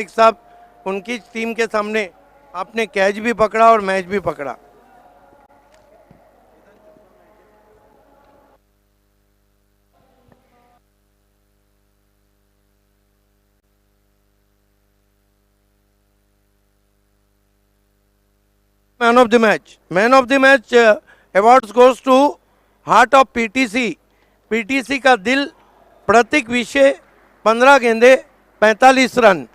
एक साहब, उनकी टीम के सामने आपने कैच भी पकड़ा और मैच भी पकड़ा। Man of the match awards goes to heart of PTC. PTC का दिल, प्रतीक विषय, 15 गेंदे 45 रन।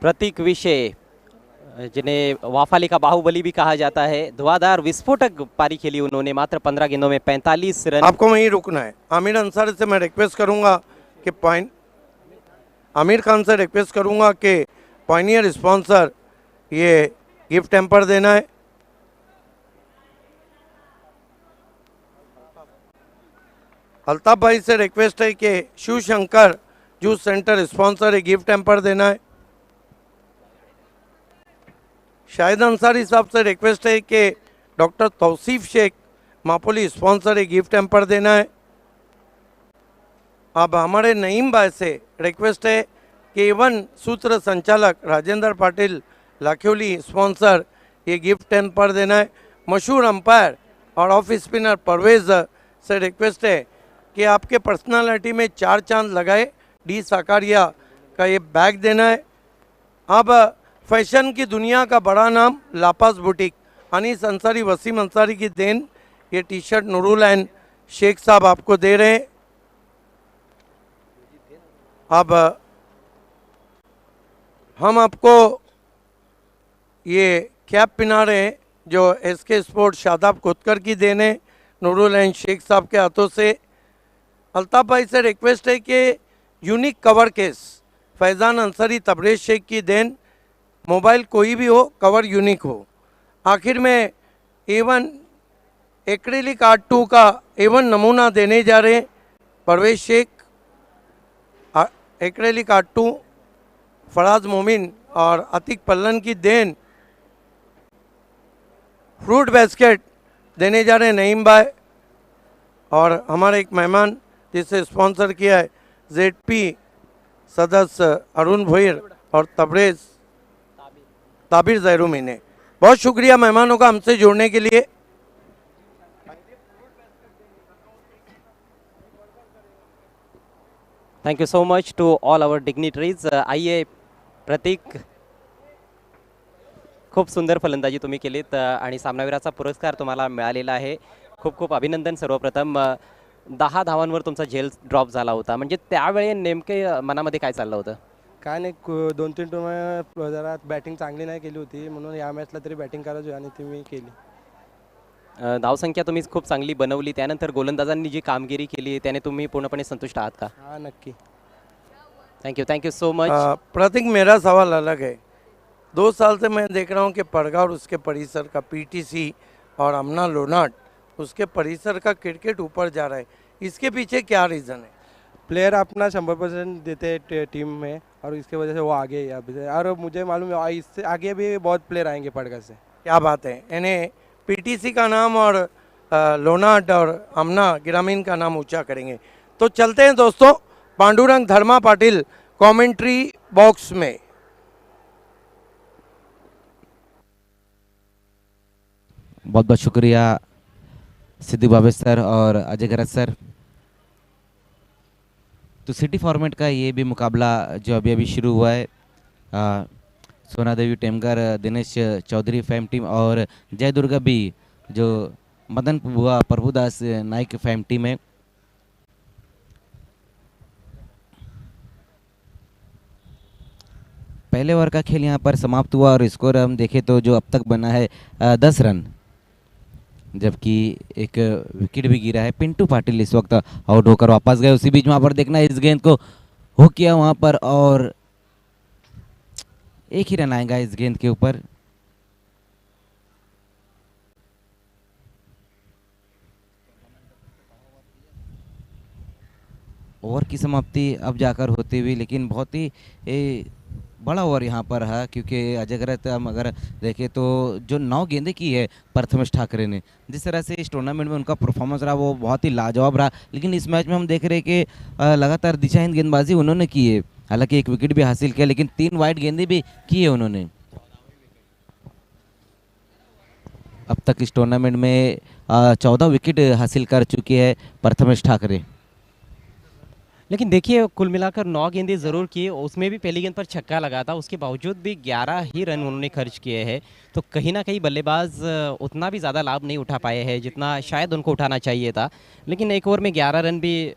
प्रतीक विषय, जिन्हें वाफाली का बाहुबली भी कहा जाता है, धुआंधार विस्फोटक पारी खेली उन्होंने। मात्र 15 गेंदों में 45 रन। आपको वहीं रुकना है। आमिर अंसारी से मैं रिक्वेस्ट करूंगा कि आमिर खान से रिक्वेस्ट करूंगा कि पॉइनियर स्पॉन्सर ये गिफ्ट टेम्पर देना है। अल्ताफ भाई से रिक्वेस्ट है कि Shiv Shankar juice centre sponsor gift hamper देना है। शाहिद अंसारी साहब से रिक्वेस्ट है कि doctor Tauseef Shaikh Mapoli sponsor gift hamper देना है। अब हमारे नईम भाई से रिक्वेस्ट है कि एवन सूत्र संचालक राजेंद्र पाटिल लाखोली स्पॉन्सर ये गिफ्ट टेम्पर देना है। मशहूर अंपायर और ऑफ स्पिनर परवेज से रिक्वेस्ट है कि आपके पर्सनालिटी में 4 चांद लगाए डी साकारिया का ये बैग देना है। अब फैशन की दुनिया का बड़ा नाम लापास बुटीक, अनीस अंसारी, वसीम अंसारी की देन ये T shirt Nurul and Sheikh साहब आपको दे रहे हैं। अब हम आपको ये कैप पिना रहे हैं जो एसके स्पोर्ट शादाब कोतकर की देन है नूरुल एंड शेख साहब के हाथों से। अल्ताफ भाई से रिक्वेस्ट है कि unique cover case Faizan Ansari, Tabrez Sheikh की देन। मोबाइल कोई भी हो, कवर यूनिक हो। आखिर में एवन एक्रेलिक आर्ट 2 का एवन नमूना देने जा रहे हैं परवेज शेख। एक्रेलिक आर्ट 2 फराज मोमिन और अतिक पल्लन की देन। फ्रूट बास्केट देने जा रहे हैं नईम भाई। और हमारे एक मेहमान जिसे स्पॉन्सर किया है जेडपी सदस्य अरुण भोईर और तबरेज ताबिर जैरूमी ने। बहुत शुक्रिया मेहमानों का हमसे जुड़ने के लिए। Thank you so much to all our dignitaries. आइए प्रतीक, खूप सुंदर फलंदाजी तुम्ही केलीत आणि सामनावीराचा पुरस्कार तुम्हाला मिळालेला आहे। खूप खूप अभिनंदन। सर्वप्रथम 10 धावांवर तुमचा झेल ड्रॉप झाला होता, म्हणजे त्यावेळी नेमके मनामध्ये काय चाललं होतं? काय नाही, 2-3 टूर्नामेंट जरा बॅटिंग चांगली नाही केली होती, म्हणून या मॅचला तरी बॅटिंग करायची आणि ती मी केली. धावसंख्या तुम्ही खूप चांगली बनवली, त्यानंतर गोलंदाजांनी जी कामगिरी केली त्याने तुम्ही पूर्णपणे संतुष्ट आहात का? हां, नक्की. Thank you so much. Prateek, मेरा सवाल अलग है। 2 साल से मैं देख रहा हूँ कि पड़गा और उसके परिसर का पीटीसी और अमना लोनाट उसके परिसर का क्रिकेट ऊपर जा रहा है, इसके पीछे क्या रीज़न है? प्लेयर अपना 100% देते हैं टीम में और इसके वजह से वो आगे है अभी से, और मुझे मालूम है इससे आगे भी बहुत प्लेयर आएंगे पड़गा से। क्या बात है। यानी पीटीसी का नाम और लोनाट और अमना ग्रामीण का नाम ऊंचा करेंगे। तो चलते हैं दोस्तों पांडुरंग धर्मा पाटिल कमेंट्री बॉक्स में। बहुत बहुत शुक्रिया सिद्धू बाबे सर और अजय गरज सर। तो सिटी फॉर्मेट का ये भी मुकाबला जो अभी अभी शुरू हुआ है, सोना देवी टेमगर, दिनेश चौधरी फैम टीम और जय दुर्गा भी जो मदन बुआ प्रभुदास नाइक फैम टीम है। पहले ओवर का खेल यहाँ पर समाप्त हुआ और स्कोर हम देखें तो जो अब तक बना है 10 रन, जबकि एक विकेट भी गिरा है। पिंटू पाटिल इस वक्त आउट होकर वापस गए। उसी बीच वहाँ पर देखना इस गेंद को हुक किया वहाँ पर और एक ही रन आएगा इस गेंद के ऊपर। ओवर की समाप्ति अब जाकर होती हुई, लेकिन बहुत ही बड़ा ओवर यहाँ पर है, क्योंकि अजय गरत हम अगर देखें तो जो 9 गेंदें की है प्रथमेश ठाकरे ने, जिस तरह से इस टूर्नामेंट में उनका परफॉर्मेंस रहा वो बहुत ही लाजवाब रहा। लेकिन इस मैच में हम देख रहे हैं कि लगातार दिशाहीन गेंदबाजी उन्होंने की है। हालांकि एक विकेट भी हासिल किया, लेकिन 3 वाइड गेंदें भी की है उन्होंने। अब तक इस टूर्नामेंट में 14 विकेट हासिल कर चुके हैं प्रथमेश ठाकरे। लेकिन देखिए कुल मिलाकर 9 गेंदें ज़रूर किए, उसमें भी पहली गेंद पर छक्का लगा था, उसके बावजूद भी 11 ही रन उन्होंने खर्च किए हैं। तो कहीं ना कहीं बल्लेबाज उतना भी ज़्यादा लाभ नहीं उठा पाए हैं जितना शायद उनको उठाना चाहिए था। लेकिन एक ओवर में 11 रन भी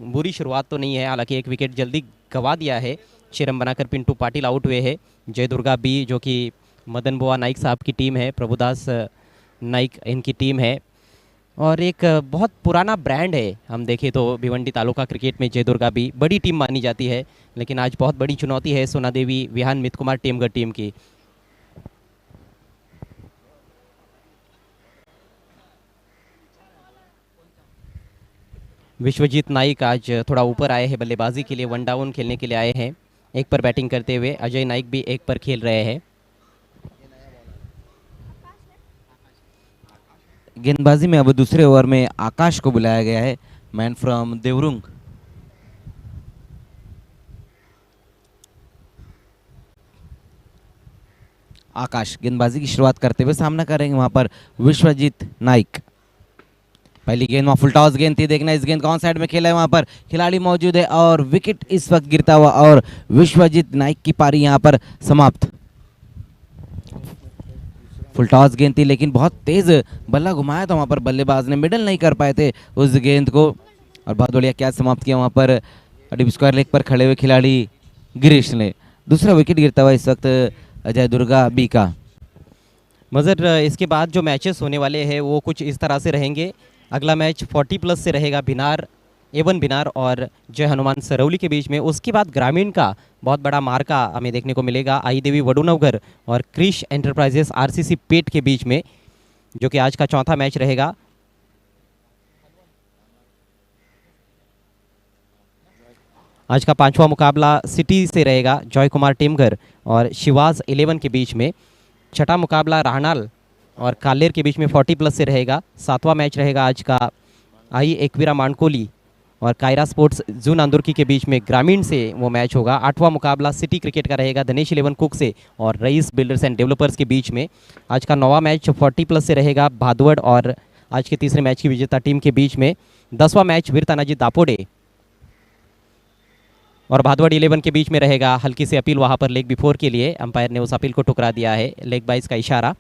बुरी शुरुआत तो नहीं है। हालांकि एक विकेट जल्दी गंवा दिया है, शिरम बनाकर पिंटू पाटिल आउट हुए हैं। जय दुर्गा बी जो कि मदन बुआ नाइक साहब की टीम है, प्रभुदास नाइक इनकी टीम है, और एक बहुत पुराना ब्रांड है। हम देखें तो भिवंडी तालुका क्रिकेट में जय दुर्गा भी बड़ी टीम मानी जाती है, लेकिन आज बहुत बड़ी चुनौती है सोना देवी विहान मित कुमार टेमगढ़ टीम की। विश्वजीत नाइक आज थोड़ा ऊपर आए हैं बल्लेबाजी के लिए, 1 डाउन खेलने के लिए आए हैं। एक पर बैटिंग करते हुए अजय नाइक भी एक पर खेल रहे हैं। गेंदबाजी में अब दूसरे ओवर में आकाश को बुलाया गया है, मैन फ्रॉम देवरुंग। आकाश गेंदबाजी की शुरुआत करते हुए सामना करेंगे वहां पर विश्वजीत नाइक। पहली गेंद वहां फुल टॉस गेंद थी, देखना इस गेंद कौन साइड में खेला है, वहां पर खिलाड़ी मौजूद है और विकेट इस वक्त गिरता हुआ और विश्वजीत नाइक की पारी यहां पर समाप्त। फुल टॉस गेंद थी, लेकिन बहुत तेज बल्ला घुमाया था वहां पर बल्लेबाज ने, मिडल नहीं कर पाए थे उस गेंद को, और बहुत बढ़िया कैच समाप्त किया वहां पर डीप स्क्वायर लेग पर खड़े हुए खिलाड़ी गिरीश ने। दूसरा विकेट गिरता हुआ इस वक्त अजय दुर्गा बी का। मज़र इसके बाद जो मैचेस होने वाले हैं वो कुछ इस तरह से रहेंगे। अगला मैच 40+ से रहेगा भिनार A1 भिनार और जय हनुमान सरौली के बीच में। उसके बाद ग्रामीण का बहुत बड़ा मार्का हमें देखने को मिलेगा आई देवी वडुनगर और क्रिश एंटरप्राइजेस RCC पेट के बीच में, जो कि आज का चौथा मैच रहेगा। आज का 5वां मुकाबला सिटी से रहेगा, जॉय कुमार टेमघर और शिवाज 11 के बीच में। छठा मुकाबला राहनाल और कालेर के बीच में 40+ से रहेगा। 7वां मैच रहेगा आज का आई एकवीरा मांडकोली और कायरा स्पोर्ट्स जून आंदुर्की के बीच में, ग्रामीण से वो मैच होगा। 8वां मुकाबला सिटी क्रिकेट का रहेगा धनेश 11 कुक से और रईस बिल्डर्स एंड डेवलपर्स के बीच में। आज का 9वां मैच 40+ से रहेगा, भादवड़ और आज के तीसरे मैच की विजेता टीम के बीच में। 10वां मैच वीर तानाजी दापोडे और भादवड़ 11 के बीच में रहेगा। हल्की सी अपील वहाँ पर लेग बिफोर के लिए, अंपायर ने उस अपील को ठुकरा दिया है, लेग बाइस का इशारा।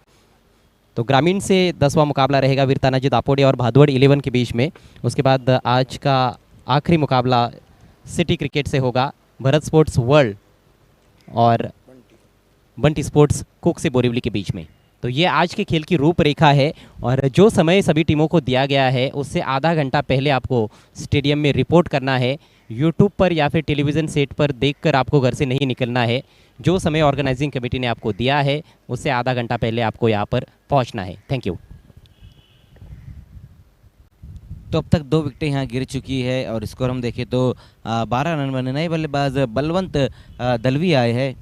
तो ग्रामीण से 10वां मुकाबला रहेगा वीर तानाजी दापोडे और भादवड़ 11 के बीच में। उसके बाद आज का आखिरी मुकाबला सिटी क्रिकेट से होगा, भरत स्पोर्ट्स वर्ल्ड और बंटी स्पोर्ट्स कुक से बोरीवली के बीच में। तो ये आज के खेल की रूपरेखा है, और जो समय सभी टीमों को दिया गया है उससे आधा घंटा पहले आपको स्टेडियम में रिपोर्ट करना है। यूट्यूब पर या फिर टेलीविज़न सेट पर देखकर आपको घर से नहीं निकलना है। जो समय ऑर्गेनाइजिंग कमेटी ने आपको दिया है उससे आधा घंटा पहले आपको यहाँ पर पहुँचना है। Thank you. तो अब तक 2 विकेटें यहाँ गिर चुकी है और स्कोर हम देखें तो 12 रन बने। नए बल्लेबाज बलवंत दलवी आए हैं।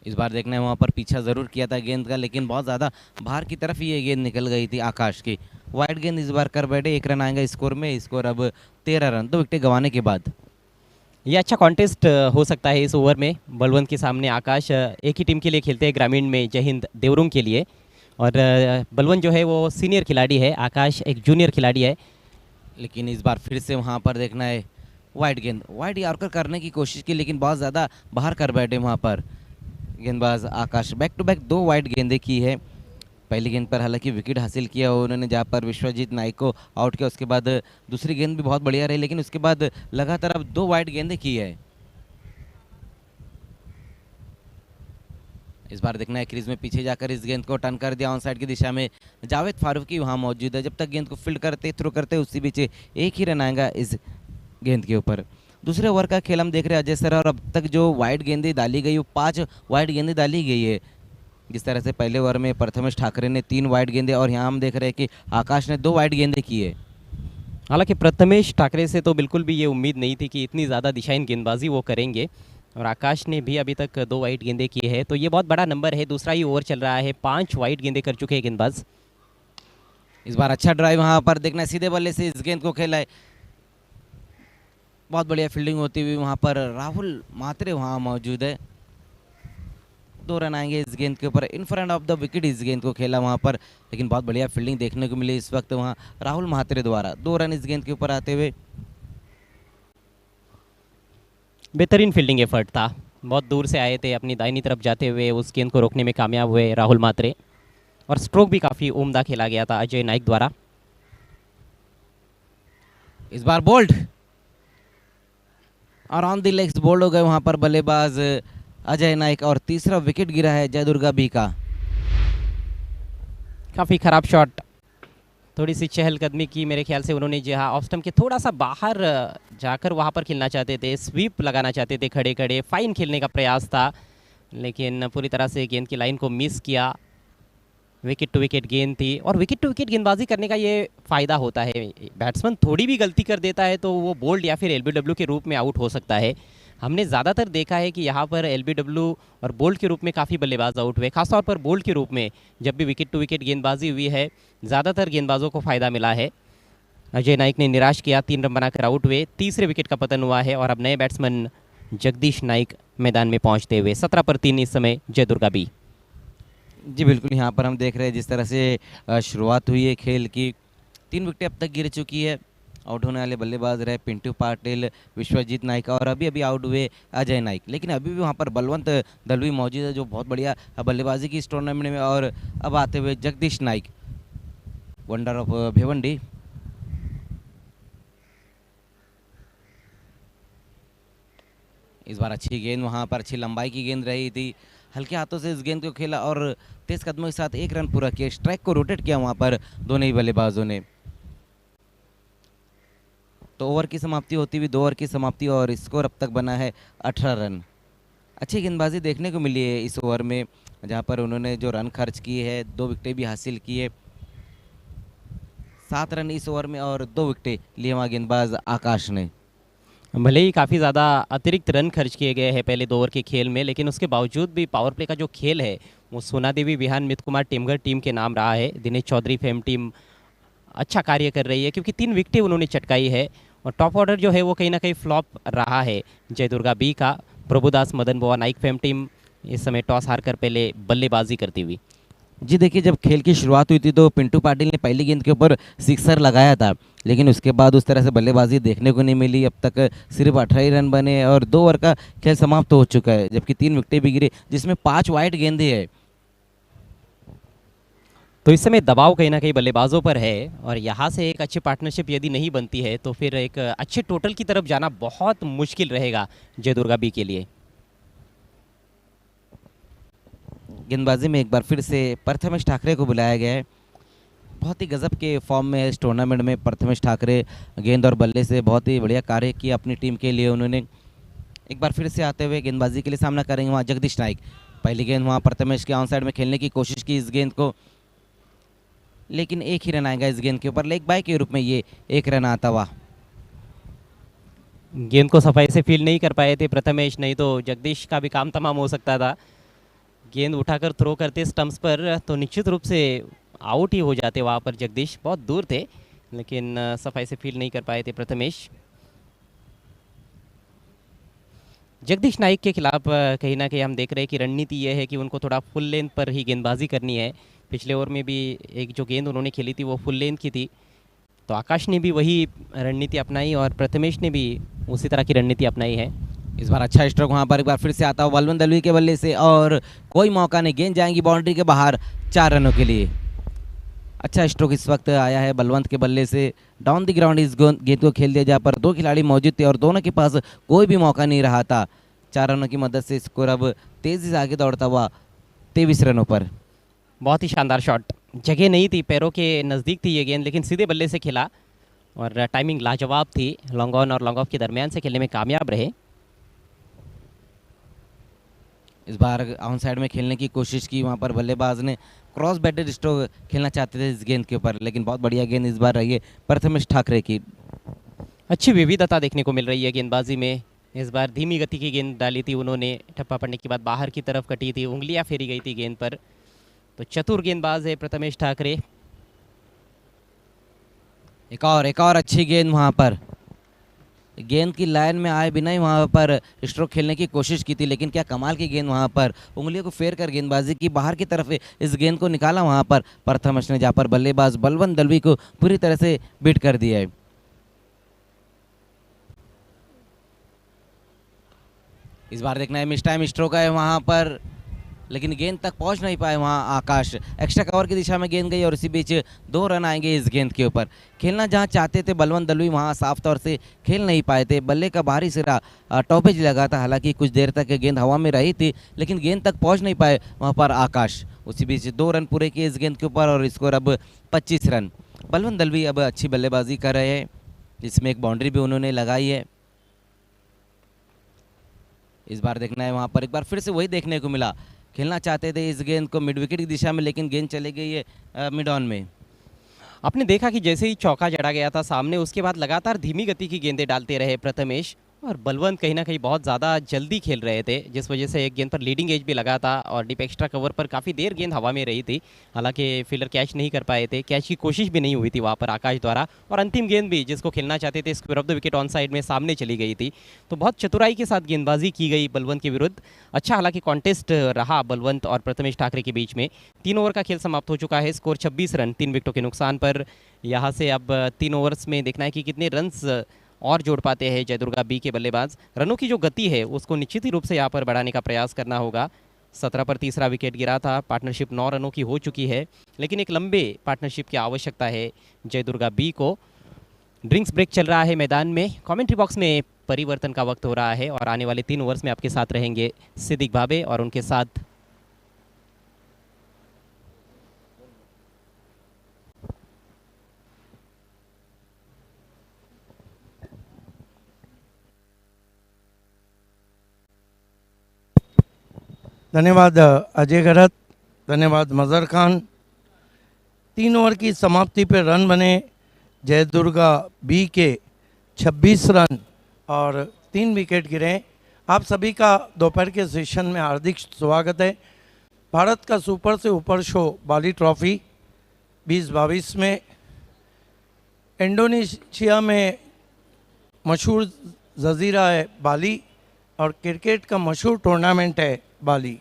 इस बार देखना है वहाँ पर पीछा ज़रूर किया था गेंद का, लेकिन बहुत ज़्यादा बाहर की तरफ ही ये गेंद निकल गई थी आकाश की। वाइड गेंद इस बार कर बैठे, 1 रन आएगा स्कोर में। स्कोर अब 13 रन, 2 विकेटें गंवाने के बाद। ये अच्छा कॉन्टेस्ट हो सकता है इस ओवर में। बलवंत के सामने आकाश एक ही टीम के लिए खेलते हैं, ग्रामीण में जय हिंद देवरुंग के लिए, और बलवंत जो है वो सीनियर खिलाड़ी है, आकाश एक जूनियर खिलाड़ी है। लेकिन इस बार फिर से वहाँ पर देखना है वाइड गेंद, वाइड यॉर्कर करने की कोशिश की, लेकिन बहुत ज़्यादा बाहर कर बैठे वहाँ पर गेंदबाज आकाश। बैक टू बैक 2 वाइड गेंदें की है। पहली गेंद पर हालांकि विकेट हासिल किया उन्होंने, जहाँ पर विश्वजीत नाइक को आउट किया। उसके बाद दूसरी गेंद भी बहुत बढ़िया रही, लेकिन उसके बाद लगातार अब 2 वाइड गेंदें की है। इस बार देखना है क्रीज में पीछे जाकर इस गेंद को टर्न कर दिया ऑन साइड की दिशा में। जावेद फारूकी वहाँ मौजूद है। जब तक गेंद को फील्ड करते थ्रो करते उसी बीच 1 ही रन आएगा इस गेंद के ऊपर। दूसरे ओवर का खेल हम देख रहे हैं अजय सर, और अब तक जो वाइड गेंदें डाली गई वो 5 वाइड गेंदें डाली गई है। जिस तरह से पहले ओवर में प्रथमेश ठाकरे ने 3 वाइड गेंदें और यहाँ हम देख रहे हैं कि आकाश ने 2 वाइड गेंदें की है। हालांकि प्रथमेश ठाकरे से तो बिल्कुल भी ये उम्मीद नहीं थी कि इतनी ज़्यादा दिशाहीन गेंदबाजी वो करेंगे। और आकाश ने भी अभी तक 2 वाइड गेंदें की है, तो ये बहुत बड़ा नंबर है। दूसरा ही ओवर चल रहा है, 5 वाइड गेंदें कर चुके हैं गेंदबाज। इस बार अच्छा ड्राइव वहाँ पर देखना, सीधे बल्ले से इस गेंद को खेला है, बहुत बढ़िया फील्डिंग होती हुई वहाँ पर राहुल म्हात्रे वहाँ मौजूद है। 2 रन आएंगे इस गेंद के ऊपर, in front of the wicket इस गेंद को खेला वहाँ पर, लेकिन बहुत बढ़िया फील्डिंग देखने को मिली इस वक्त वहाँ राहुल म्हात्रे द्वारा। 2 रन इस गेंद के ऊपर आते हुए। बेहतरीन फील्डिंग एफर्ट था, बहुत दूर से आए थे, अपनी दाहिनी तरफ जाते हुए उस गेंद को रोकने में कामयाब हुए राहुल म्हात्रे। और स्ट्रोक भी काफ़ी उम्दा खेला गया था अजय नाइक द्वारा। इस बार बोल्ड और ऑन द लेग्स बोल्ड हो गए वहाँ पर बल्लेबाज अजय नाइक, और तीसरा विकेट गिरा है जयदुर्गा बी का। काफ़ी ख़राब शॉट, थोड़ी सी चहलकदमी की मेरे ख्याल से उन्होंने, जहाँ ऑफ स्टंप के थोड़ा सा बाहर जाकर वहाँ पर खेलना चाहते थे, स्वीप लगाना चाहते थे, खड़े खड़े फाइन खेलने का प्रयास था, लेकिन पूरी तरह से गेंद की लाइन को मिस किया। विकेट टू विकेट गेंद थी, और विकेट टू विकेट गेंदबाजी करने का ये फ़ायदा होता है, बैट्समैन थोड़ी भी गलती कर देता है तो वो बोल्ड या फिर एलबीडब्ल्यू के रूप में आउट हो सकता है। हमने ज़्यादातर देखा है कि यहाँ पर एलबीडब्ल्यू और बोल्ड के रूप में काफ़ी बल्लेबाज आउट हुए, खासतौर पर बोल्ड के रूप में जब भी विकेट टू विकेट गेंदबाजी हुई है, ज़्यादातर गेंदबाजों को फ़ायदा मिला है। अजय नाइक ने निराश किया, 3 रन बनाकर आउट हुए, तीसरे विकेट का पतन हुआ है, और अब नए बैट्समैन जगदीश नाइक मैदान में पहुँचते हुए। 17 पर 3 इस समय जयदुर्गा बी। जी बिल्कुल, यहाँ पर हम देख रहे हैं जिस तरह से शुरुआत हुई है खेल की, 3 विकेटें अब तक गिर चुकी है। आउट होने वाले बल्लेबाज रहे पिंटू पाटिल, विश्वजीत नाइक, और अभी अभी आउट हुए अजय नाइक, लेकिन अभी भी वहाँ पर बलवंत दलवी मौजूद है जो बहुत बढ़िया बल्लेबाजी की इस टूर्नामेंट में। और अब आते हुए जगदीश नाइक, वंडर ऑफ भिवंडी। इस बार अच्छी गेंद, वहाँ पर अच्छी लंबाई की गेंद रही थी, हल्के हाथों से इस गेंद को खेला और तेज कदमों के साथ 1 रन पूरा किया, स्ट्राइक को रोटेट किया वहाँ पर दोनों ही बल्लेबाजों ने। तो ओवर की समाप्ति होती हुई 2 ओवर की समाप्ति, और स्कोर अब तक बना है 18 रन। अच्छी गेंदबाजी देखने को मिली है इस ओवर में, जहाँ पर उन्होंने जो रन खर्च किए हैं, 2 विकेटें भी हासिल की है। 7 रन इस ओवर में और 2 विकेटें लिए वहाँ गेंदबाज आकाश ने। भले ही काफ़ी ज़्यादा अतिरिक्त रन खर्च किए गए हैं पहले 2 ओवर के खेल में, लेकिन उसके बावजूद भी पावर प्ले का जो खेल है वो सोना देवी विहान मित कुमार टेमघर टीम के नाम रहा है। दिनेश चौधरी फेम टीम अच्छा कार्य कर रही है, क्योंकि 3 विकेटें उन्होंने चटकाई है, और टॉप ऑर्डर जो है वो कहीं ना कहीं फ्लॉप रहा है जयदुर्गा बी का। प्रभुदास मदन बोआ नाइक फेम टीम इस समय टॉस हार कर पहले बल्लेबाजी करती हुई। जी देखिए, जब खेल की शुरुआत हुई थी तो पिंटू पाटिल ने पहली गेंद के ऊपर सिक्सर लगाया था, लेकिन उसके बाद उस तरह से बल्लेबाजी देखने को नहीं मिली। अब तक सिर्फ 18 ही रन बने और 2 ओवर का खेल समाप्त हो चुका है, जबकि 3 विकेटें भी गिरी, जिसमें 5 वाइड गेंदें हैं। तो इस समय दबाव कहीं ना कहीं बल्लेबाजों पर है, और यहाँ से एक अच्छी पार्टनरशिप यदि नहीं बनती है तो फिर एक अच्छे टोटल की तरफ जाना बहुत मुश्किल रहेगा जयदुर्गा बी के लिए। गेंदबाजी में एक बार फिर से प्रथमेश ठाकरे को बुलाया गया है, बहुत ही गजब के फॉर्म में है इस टूर्नामेंट में प्रथमेश ठाकरे। गेंद और बल्ले से बहुत ही बढ़िया कार्य किया अपनी टीम के लिए उन्होंने। एक बार फिर से आते हुए गेंदबाजी के लिए सामना करेंगे वहाँ जगदीश नाइक। पहली गेंद वहाँ प्रथमेश के ऑन साइड में खेलने की कोशिश की इस गेंद को, लेकिन 1 ही रन आएगा इस गेंद के ऊपर, लेग बाय के रूप में ये 1 रन आता हुआ। गेंद को सफाई से फील नहीं कर पाए थे प्रथमेश, नहीं तो जगदीश का भी काम तमाम हो सकता था। गेंद उठाकर थ्रो करते स्टंप्स पर तो निश्चित रूप से आउट ही हो जाते वहाँ पर जगदीश, बहुत दूर थे, लेकिन सफाई से फील नहीं कर पाए थे प्रथमेश। जगदीश नाइक के खिलाफ कहीं ना कहीं हम देख रहे हैं कि रणनीति ये है कि उनको थोड़ा फुल लेंथ पर ही गेंदबाजी करनी है। पिछले ओवर में भी एक जो गेंद उन्होंने खेली थी वो फुल लेंथ की थी, तो आकाश ने भी वही रणनीति अपनाई और प्रथमेश ने भी उसी तरह की रणनीति अपनाई है। इस बार अच्छा स्ट्रोक वहाँ पर एक बार फिर से आता हुआ बलवंत दलवी के बल्ले से, और कोई मौका नहीं, गेंद जाएंगी बाउंड्री के बाहर 4 रनों के लिए। अच्छा स्ट्रोक इस वक्त आया है बलवंत के बल्ले से, डाउन द ग्राउंड इस गेंद को खेल दिया, जहाँ पर 2 खिलाड़ी मौजूद थे और दोनों के पास कोई भी मौका नहीं रहा था। 4 रनों की मदद से स्कोर अब तेजी से आगे दौड़ता हुआ 23 रनों पर। बहुत ही शानदार शॉट, जगह नहीं थी, पैरों के नज़दीक थी ये गेंद, लेकिन सीधे बल्ले से खेला और टाइमिंग लाजवाब थी। लॉन्ग ऑन और लॉन्ग ऑफ के दरमियान से खेलने में कामयाब रहे। इस बार ऑन साइड में खेलने की कोशिश की वहाँ पर बल्लेबाज ने, क्रॉस बैटेड स्ट्रोक खेलना चाहते थे इस गेंद के ऊपर, लेकिन बहुत बढ़िया गेंद इस बार रही है प्रथमेश ठाकरे की। अच्छी विविधता देखने को मिल रही है गेंदबाजी में। इस बार धीमी गति की गेंद डाली थी उन्होंने, ठप्पा पड़ने के बाद बाहर की तरफ कटी थी, उंगलियां फेरी गई थी गेंद पर। तो चतुर गेंदबाज है प्रथमेश ठाकरे। एक और अच्छी गेंद वहाँ पर, गेंद की लाइन में आए बिना ही वहाँ पर स्ट्रोक खेलने की कोशिश की थी, लेकिन क्या कमाल की गेंद वहाँ पर, उंगलियों को फेर कर गेंदबाजी की, बाहर की तरफ इस गेंद को निकाला वहाँ पर प्रथमेश ने, जहाँ पर बल्लेबाज बलवंत दलवी को पूरी तरह से बीट कर दिया है। इस बार देखना है मिस टाइम स्ट्रोक है वहाँ पर, लेकिन गेंद तक पहुंच नहीं पाए वहाँ आकाश। एक्स्ट्रा कवर की दिशा में गेंद गई और इसी बीच 2 रन आएंगे इस गेंद के ऊपर। खेलना जहाँ चाहते थे बलवंत दलवी वहाँ साफ तौर से खेल नहीं पाए थे। बल्ले का बाहरी सिरा टॉपेज लगा था, हालांकि कुछ देर तक गेंद हवा में रही थी, लेकिन गेंद तक पहुँच नहीं पाए वहाँ पर आकाश। उसी बीच 2 रन पूरे किए इस गेंद के ऊपर और स्कोर अब 25 रन। बलवंत दलवी अब अच्छी बल्लेबाजी कर रहे हैं, जिसमें एक बाउंड्री भी उन्होंने लगाई है। इस बार देखना है वहाँ पर एक बार फिर से वही देखने को मिला, खेलना चाहते थे इस गेंद को मिड विकेट की दिशा में, लेकिन गेंद चली गई है मिड ऑन में। आपने देखा कि जैसे ही चौका जड़ा गया था सामने, उसके बाद लगातार धीमी गति की गेंदें डालते रहे प्रथमेश, और बलवंत कहीं ना कहीं बहुत ज़्यादा जल्दी खेल रहे थे, जिस वजह से एक गेंद पर लीडिंग एज भी लगा था और डीप एक्स्ट्रा कवर पर काफ़ी देर गेंद हवा में रही थी। हालांकि फील्डर कैच नहीं कर पाए थे, कैच की कोशिश भी नहीं हुई थी वहाँ पर आकाश द्वारा, और अंतिम गेंद भी जिसको खेलना चाहते थे square of the wicket on side में सामने चली गई थी। तो बहुत चतुराई के साथ गेंदबाजी की गई बलवंत के विरुद्ध। अच्छा, हालांकि कॉन्टेस्ट रहा बलवंत और प्रथमेश ठाकरे के बीच में। 3 ओवर का खेल समाप्त हो चुका है, स्कोर 26 रन 3 विकेटों के नुकसान पर। यहाँ से अब 3 ओवर्स में देखना है कि कितने रन्स और जोड़ पाते हैं जयदुर्गा बी के बल्लेबाज। रनों की जो गति है उसको निश्चित ही रूप से यहाँ पर बढ़ाने का प्रयास करना होगा। 17 पर तीसरा विकेट गिरा था, पार्टनरशिप 9 रनों की हो चुकी है, लेकिन एक लंबे पार्टनरशिप की आवश्यकता है जयदुर्गा बी को। ड्रिंक्स ब्रेक चल रहा है मैदान में, कमेंट्री बॉक्स में परिवर्तन का वक्त हो रहा है और आने वाले 3 ओवर्स में आपके साथ रहेंगे सिद्दीक भाबे और उनके साथ धन्यवाद अजय गरत, धन्यवाद मज़र खान। 3 ओवर की समाप्ति पर रन बने जयदुर्गा बी के 26 रन और 3 विकेट गिरे। आप सभी का दोपहर के सेशन में हार्दिक स्वागत है। भारत का सुपर से ऊपर शो बाली ट्रॉफी 2022 में इंडोनेशिया में मशहूर जजीरा है बाली और क्रिकेट का मशहूर टूर्नामेंट है बाली।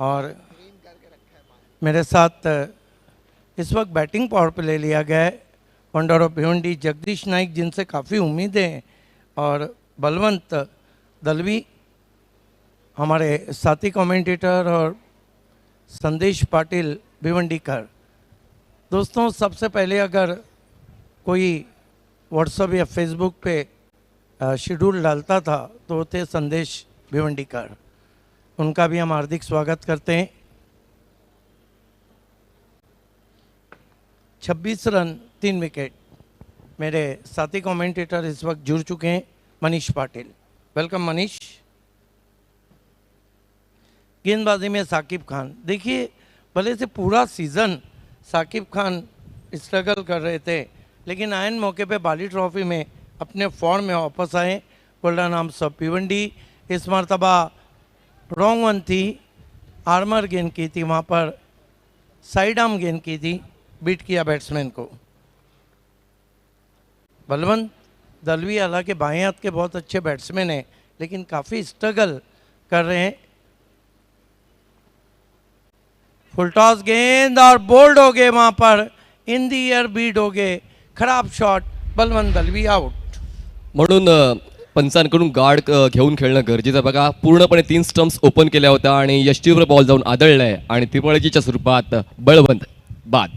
और मेरे साथ इस वक्त बैटिंग पावर पे ले लिया गया है वंडर ऑफ भिवंडी जगदीश नाइक, जिनसे काफ़ी उम्मीदें हैं, और बलवंत दलवी हमारे साथी कमेंटेटर और संदेश पाटिल भिवंडीकर। दोस्तों, सबसे पहले अगर कोई व्हाट्सएप या फेसबुक पे शेड्यूल डालता था तो थे संदेश भिवंडीकर, उनका भी हम हार्दिक स्वागत करते हैं। 26 रन 3 विकेट। मेरे साथी कमेंटेटर इस वक्त जुड़ चुके हैं, मनीष पाटिल। वेलकम मनीष। गेंदबाजी में साकिब खान, देखिए भले से पूरा सीज़न साकिब खान स्ट्रगल कर रहे थे, लेकिन आयन मौके पे बाली ट्रॉफी में अपने फॉर्म में वापस आए। गोल्डन आर्म्स ऑफ भिवंडी इस मरतबा रॉन्ग वन थी, आर्मर गेंद की थी, वहाँ पर साइड आर्म गेंद की थी, बीट किया बैट्समैन को। बलवंत दलवी हालांकि बाएं हाथ के बहुत अच्छे बैट्समैन हैं, लेकिन काफ़ी स्ट्रगल कर रहे हैं। फुल टॉस गेंद और बोल्ड हो गए, वहाँ पर इन दी एयर बीट हो गए, खराब शॉट, बलवंत दलवी आउट। म्हणून पंचांकडून गार्ड घेऊन खेळणं गरजेचं आहे। बघा, पूर्णपणे 3 स्टंप्स ओपन केल्या होत्या आणि यष्टीवर बॉल जाऊन आदळलाय आणि त्रिपळकीच्या स्वरूपात बळवंत बाद।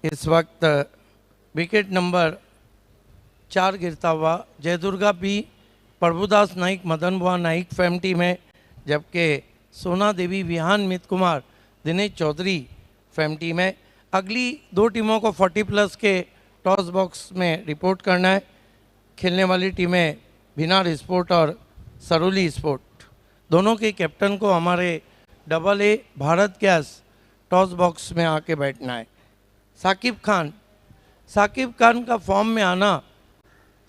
इस वक्त विकेट नंबर 4 गिरता हुआ जयदुर्गा बी प्रभुदास नाइक मदन बुआ नाइक फैम टीम है, जबकि सोना देवी विहान मित कुमार दिनेश चौधरी फैम टीम है। अगली 2 टीमों को 40+ के टॉस बॉक्स में रिपोर्ट करना है। खेलने वाली टीमें भिनार स्पोर्ट और सरोली स्पोर्ट। दोनों के कैप्टन को हमारे double A Bharat gas toss box में आके बैठना है। साकिब खान का फॉर्म में आना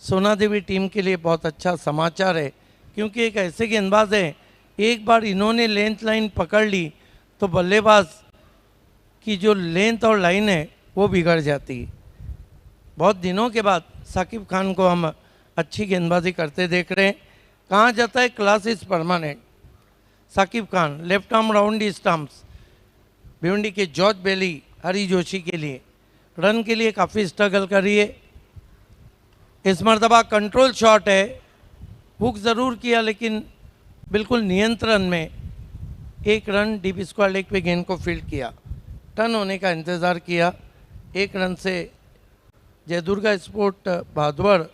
सोना देवी टीम के लिए बहुत अच्छा समाचार है, क्योंकि एक ऐसे गेंदबाज हैं, एक बार इन्होंने लेंथ लाइन पकड़ ली तो बल्लेबाज की जो लेंथ और लाइन है वो बिगड़ जाती है। बहुत दिनों के बाद साकिब खान को हम अच्छी गेंदबाजी करते देख रहे हैं। कहाँ जाता है, class is permanent. Saqib Khan left arm round stumps, Bhiwandi के जॉर्ज बेली हरी जोशी के लिए रन के लिए काफ़ी स्ट्रगल कर रही है। इस मरतबा कंट्रोल शॉट है, हुक ज़रूर किया लेकिन बिल्कुल नियंत्रण में, एक रन डीप स्क्वायर लेग पे गेंद को फील्ड किया, टर्न होने का इंतज़ार किया। एक रन से जयदुर्गा स्पोर्ट भादवर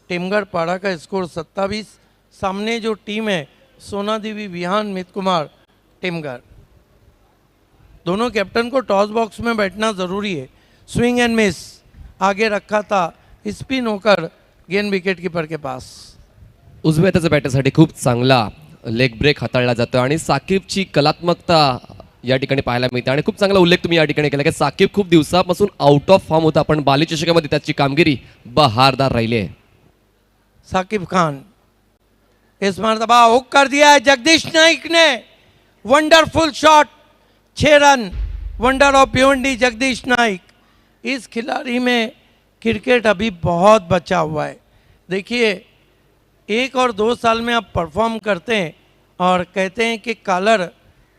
टीमगढ़ पाड़ा का स्कोर 27। सामने जो टीम है सोना देवी विहान मित कुमार टीमगढ़। दोनों कैप्टन को टॉस बॉक्स में बैठना ज़रूरी है। स्विंग एंड मिस आगे रखा था, स्पिन होकर गेंद विकेट कीपर के पास। उजव्या हाताच्या बॅटरसाठी खूप चांगला लेग ब्रेक हाताळला जातो आणि साकिबची कलात्मकता या ठिकाणी पाहायला मिळते आणि खूप चांगला उल्लेख तुम्ही या ठिकाणी केला की साकिब खूप दिवसापासून आउट ऑफ फॉर्म होता, पण बाली चषकामध्ये त्याची कामगिरी बहारदार राहिली आहे। साकिब खान इस मरतबा हुक कर दिया है जगदीश नाइक ने, wonderful shot, 6 run, wonder of Bhiwandi Jagdish Naik. इस खिलाड़ी में क्रिकेट अभी बहुत बचा हुआ है। देखिए 1 और 2 साल में आप परफॉर्म करते हैं और कहते हैं कि कॉलर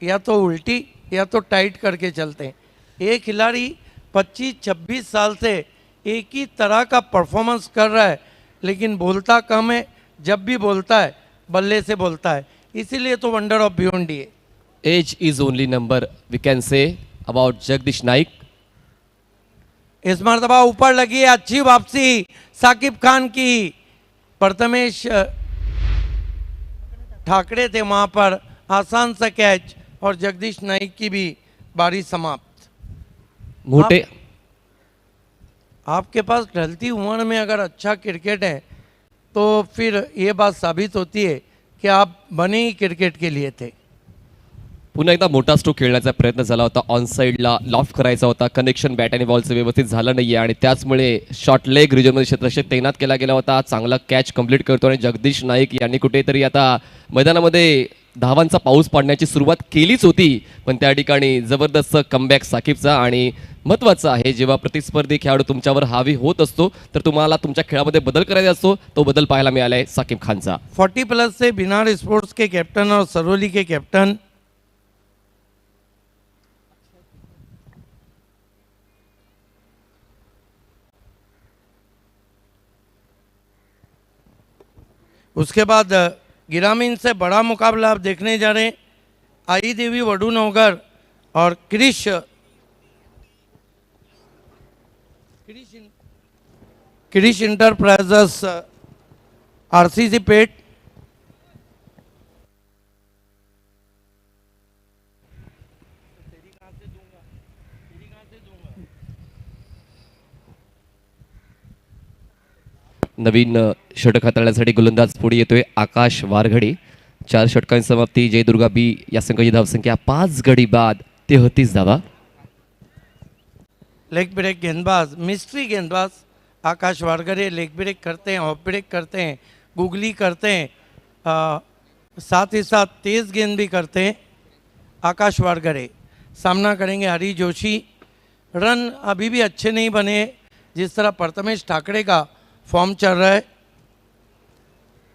या तो उल्टी या तो टाइट करके चलते हैं। ये खिलाड़ी 25-26 साल से एक ही तरह का परफॉर्मेंस कर रहा है, लेकिन बोलता कम है, जब भी बोलता है बल्ले से बोलता है, इसीलिए तो वंडर ऑफ भिवंडी है। Age is only number we can say about Jagdish Naik. इस मरतबा ऊपर लगी है, अच्छी वापसी साकिब खान की। प्रथमेश ठाकरे थे वहां पर, आसान सा कैच और जगदीश नाइक की भी बारी समाप्त। मोटे आपके पास ढलती उम्र में अगर अच्छा क्रिकेट है तो फिर ये बात साबित होती है कि आप बने ही क्रिकेट के लिए थे। पुन्हा एकदा मोठा स्ट्रोक खेळण्याचा प्रयत्न झाला होता, ऑन साईडला लॉफ्ट करायचा होता, कनेक्शन बॅट आणि बॉलचं व्यवस्थित झालं नाहीये आणि त्याचमुळे शॉर्ट लेग रिजनमध्ये क्षेत्ररक्षक तैनात केला गेला होता। चांगला कॅच कंप्लीट करतो आणि जगदीश नाईक यांनी कुठेतरी आता मैदानामध्ये धावांचा पाऊस पाडण्याची सुरुवात केलीच होती, पण त्या ठिकाणी जबरदस्त कमबॅक साकिबचा। आणि महत्त्वाचं आहे जेव्हा प्रतिस्पर्धी खेळाडू तुमच्यावर हावी होत असतो तर तुम्हाला तुमच्या खेळामध्ये बदल करायचा असतो, तो बदल पाहायला मिळाला आहे साकिब खानचा। 40+ से बिनार स्पोर्ट्स के कैप्टन और सरोली के कैप्टन उसके बाद गिरामीन से बड़ा मुकाबला आप देखने जा रहे हैं। आई देवी वडूनगर और क्रिश इंटरप्राइजेस आरसीसी पेट। नवीन षटक हाताळण्यासाठी गोलंदाज पुढे येतोय आकाश वारघडी। 4 षटकांची समाप्ती, जयदुर्गा बी या संघाची धावसंख्या 5 गडी बाद 33 धावा। लेग ब्रेक गेंदबाज, मिस्ट्री गेंदबाज आकाश वारगरे लेग ब्रेक करते हैं, ऑफ ब्रेक करते हैं, गुगली करते हैं, साथ ही साथ तेज़ गेंद भी करते हैं। आकाश वारगरे सामना करेंगे हरी जोशी। रन अभी भी अच्छे नहीं बने, जिस तरह प्रथमेश ठाकरे का फॉर्म चल रहा है।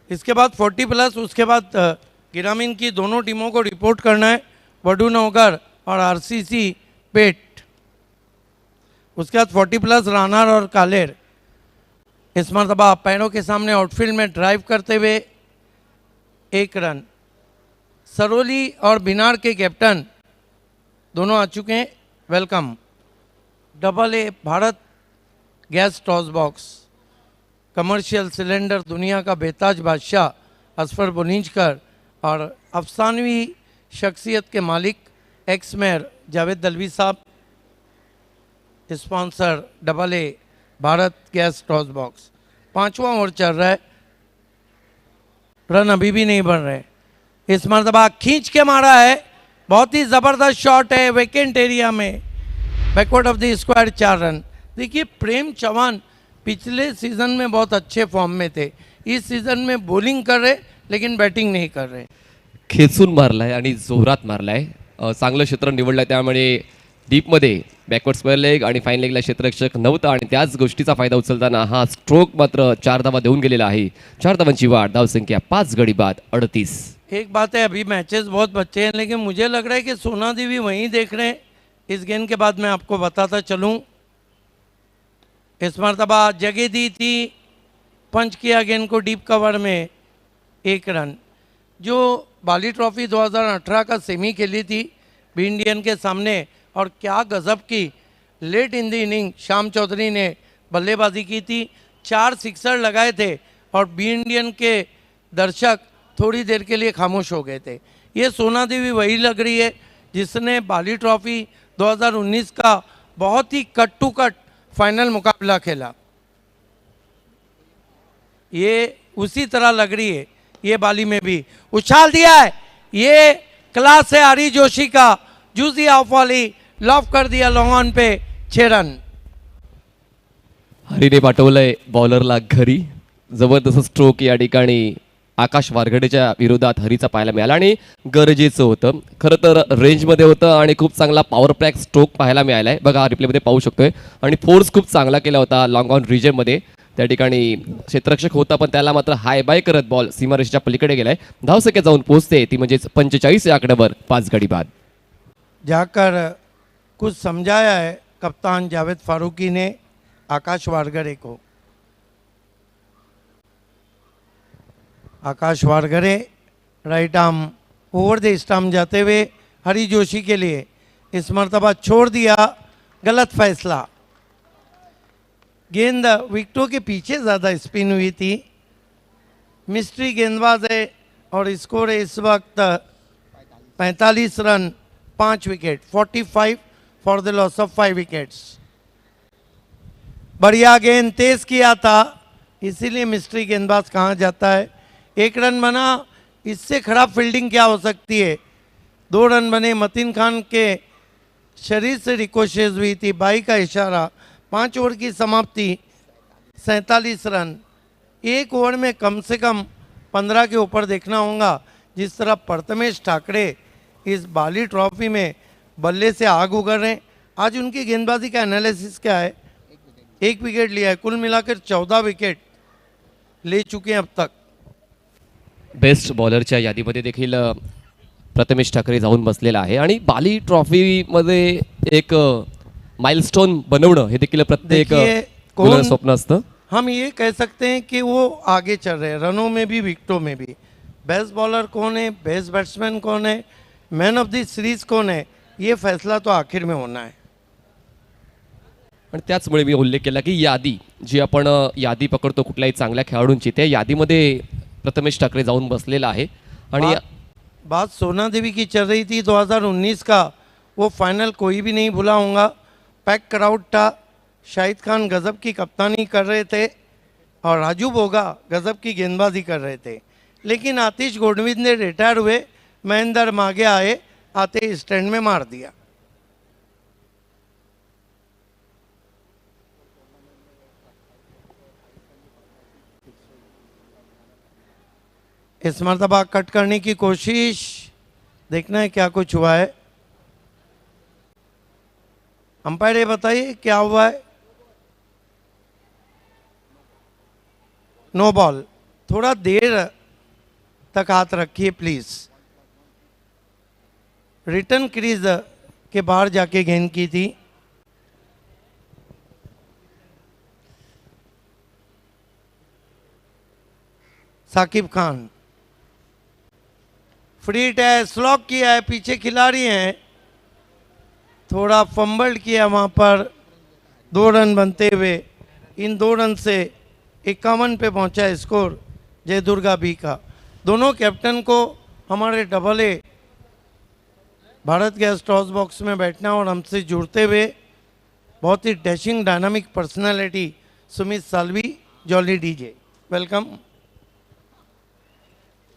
इसके बाद 40+, उसके बाद गिरामीन की दोनों टीमों को रिपोर्ट करना है, वडूनगर और आरसीसी पेट। उसके बाद 40+ रानार और कालेर। इस मरतबा पैरों के सामने आउटफील्ड में ड्राइव करते हुए 1 रन। सरोली और बिनार के कैप्टन दोनों आ चुके हैं, welcome. Double A Bharat gas toss box, commercial cylinder दुनिया का बेताज बादशाह असफर बुनीजकर और अफसानवी शख्सियत के मालिक एक्स मेयर जावेद दलवी साहब, sponsor double A Bharat gas toss box. 5वां ओवर चल रहा है, रन अभी भी नहीं बन रहे। इस मरतबा खींच के मारा है, बहुत ही ज़बरदस्त शॉट है वेकेंट एरिया में, backward of the square 4 run. देखिए प्रेम चौहान पिछले सीज़न में बहुत अच्छे फॉर्म में थे, इस सीज़न में बॉलिंग कर रहे लेकिन बैटिंग नहीं कर रहे। खेचून मारलाय आणि जोरात मारलाय, चांगलं क्षेत्र निवडलंय, त्यामुळे डीपमध्ये बॅकवर्ड स्क्वेअर लेग आणि फाईन लेगला क्षेत्ररक्षक नव्हता आणि त्याच गोष्टीचा फायदा उचलताना हा स्ट्रोक मात्र 4 धावा देऊन गेलेला आहे। 4 धावांची वाढ, धावसंख्या 5 गडी बाद 38। एक बात है, अभी मैचेस बहुत बच्चे हैं, लेकिन मुझे लग रहा है कि सोना देवी वहीं देख रहे हैं। इस गेंद के बाद मैं आपको बताता चलूं, इस मरतबा जगह दी थी, पंच किया गेंद को डीप कवर में, 1 रन। जो बाली ट्रॉफी 2018 का सेमी खेली थी बी इंडियन के सामने, और क्या गजब की late in the inning Shyam Chaudhary ने बल्लेबाजी की थी, 4 सिक्सर लगाए थे और बी इंडियन के दर्शक थोड़ी देर के लिए खामोश हो गए थे। ये सोना देवी वही लग रही है जिसने बाली ट्रॉफी 2019 का बहुत ही कट टू कट फाइनल मुकाबला खेला, ये उसी तरह लग रही है। ये बाली में भी उछाल दिया है, ये क्लास है आरी जोशी का, जूसी ऑफ वाली लॉफ कर दिया लॉन्ग ऑन पे, 6 रन। हरीने पाठवलंय बॉलरला घरी। जबरदस्त स्ट्रोक या ठिकाणी आकाश वारगडेच्या विरोधात हरीचा पाहायला मिळाला आणि गरजेचं होतं, खरं तर रेंजमध्ये होतं आणि खूप चांगला पॉवर प्लॅक स्ट्रोक पाहायला मिळालाय। बघा रिप्लेमध्ये पाहू शकतोय, आणि फोर्स खूप चांगला केला होता लॉंग ऑन रिजनमध्ये। त्या ठिकाणी क्षेत्ररक्षक होता पण त्याला मात्र हाय बाय करत बॉल सीमारेषेच्या पलीकडे गेलाय। धावसंख्या जाऊन पोहोचते ती म्हणजे 45 या आकड्यावर 5 गडी बाद। जाकर कुछ समझाया है कप्तान जावेद फारूकी ने आकाश वारगरे को। Akash Wargare right arm over the stump जाते हुए हरी जोशी के लिए, इस मरतबा छोड़ दिया, गलत फैसला। गेंद विकेटों के पीछे ज़्यादा स्पिन हुई थी। मिस्ट्री गेंदबाज है और स्कोर है इस वक्त 45 run 5 wicket, 45 for the loss of 5 wickets. बढ़िया गेंद तेज किया था, इसीलिए मिस्ट्री गेंदबाज कहाँ जाता है। 1 रन बना, इससे खराब फील्डिंग क्या हो सकती है। 2 रन बने, मतीन खान के शरीर से रिकोशेज हुई थी, बाई का इशारा। 5 ओवर की समाप्ति, 47 रन। 1 ओवर में कम से कम 15 के ऊपर देखना होगा। जिस तरह प्रथमेश ठाकरे इस बाली ट्रॉफी में बल्ले से आग उगल रहे हैं। आज उनकी गेंदबाजी का एनालिसिस क्या है, 1 विकेट लिया है, कुल मिलाकर 14 विकेट ले चुके हैं अब तक। बेस्ट बॉलरच्या यादीमध्ये देखील प्रथमेश ठाकरे जाऊन बसलेला आहे आणि बाली ट्रॉफीमध्ये एक माइलस्टोन बनवणं हे देखील प्रत्येक देखिए, बॉलर स्वप्न असतं। हम ये कह सकते हैं कि वो आगे चल रहे हैं रनों में भी विकेटों में भी। बेस्ट बॉलर कौन है, बेस्ट बैट्समैन कौन है, मैन ऑफ द सीरीज कौन है, ये फैसला तो आखिर में होना है। आणि त्याचमुळे मी उल्लेख केला की यादी जी आपण यादी पकडतो कुठल्याही चांगल्या खेळाडूंची, त्या यादीमध्ये प्रथमेश ठाकरे जाऊन बसलेला आहे। आणि बात सोना देवी की चल रही थी 2019 का, वो फाइनल कोई भी नहीं भूला होगा। पैक क्राउड था, शाहिद खान गजब की कप्तानी कर रहे थे और राजू बोगा गजब की गेंदबाजी कर रहे थे। लेकिन आतिश गोडविंद ने रिटायर हुए, महेंद्र मागे आए, आते स्टैंड में मार दिया। इस मरतबा कट करने की कोशिश, देखना है क्या कुछ हुआ है। अंपायर ये बताइए क्या हुआ है। No ball. थोड़ा देर तक हाथ रखिए प्लीज। रिटर्न क्रीज के बाहर जाके गेंद की थी। साकिब खान फ्री है, स्लॉक किया है, पीछे खिलाड़ी हैं, थोड़ा फंबल्ड किया वहाँ पर। 2 रन बनते हुए इन 2 रन से 51 पे पहुँचा है स्कोर जय दुर्गा बी का। दोनों कैप्टन को हमारे double A Bharat gas toss box में बैठना और हमसे जुड़ते हुए बहुत ही dashing dynamic personality Sumit Salvi, jolly DJ, welcome.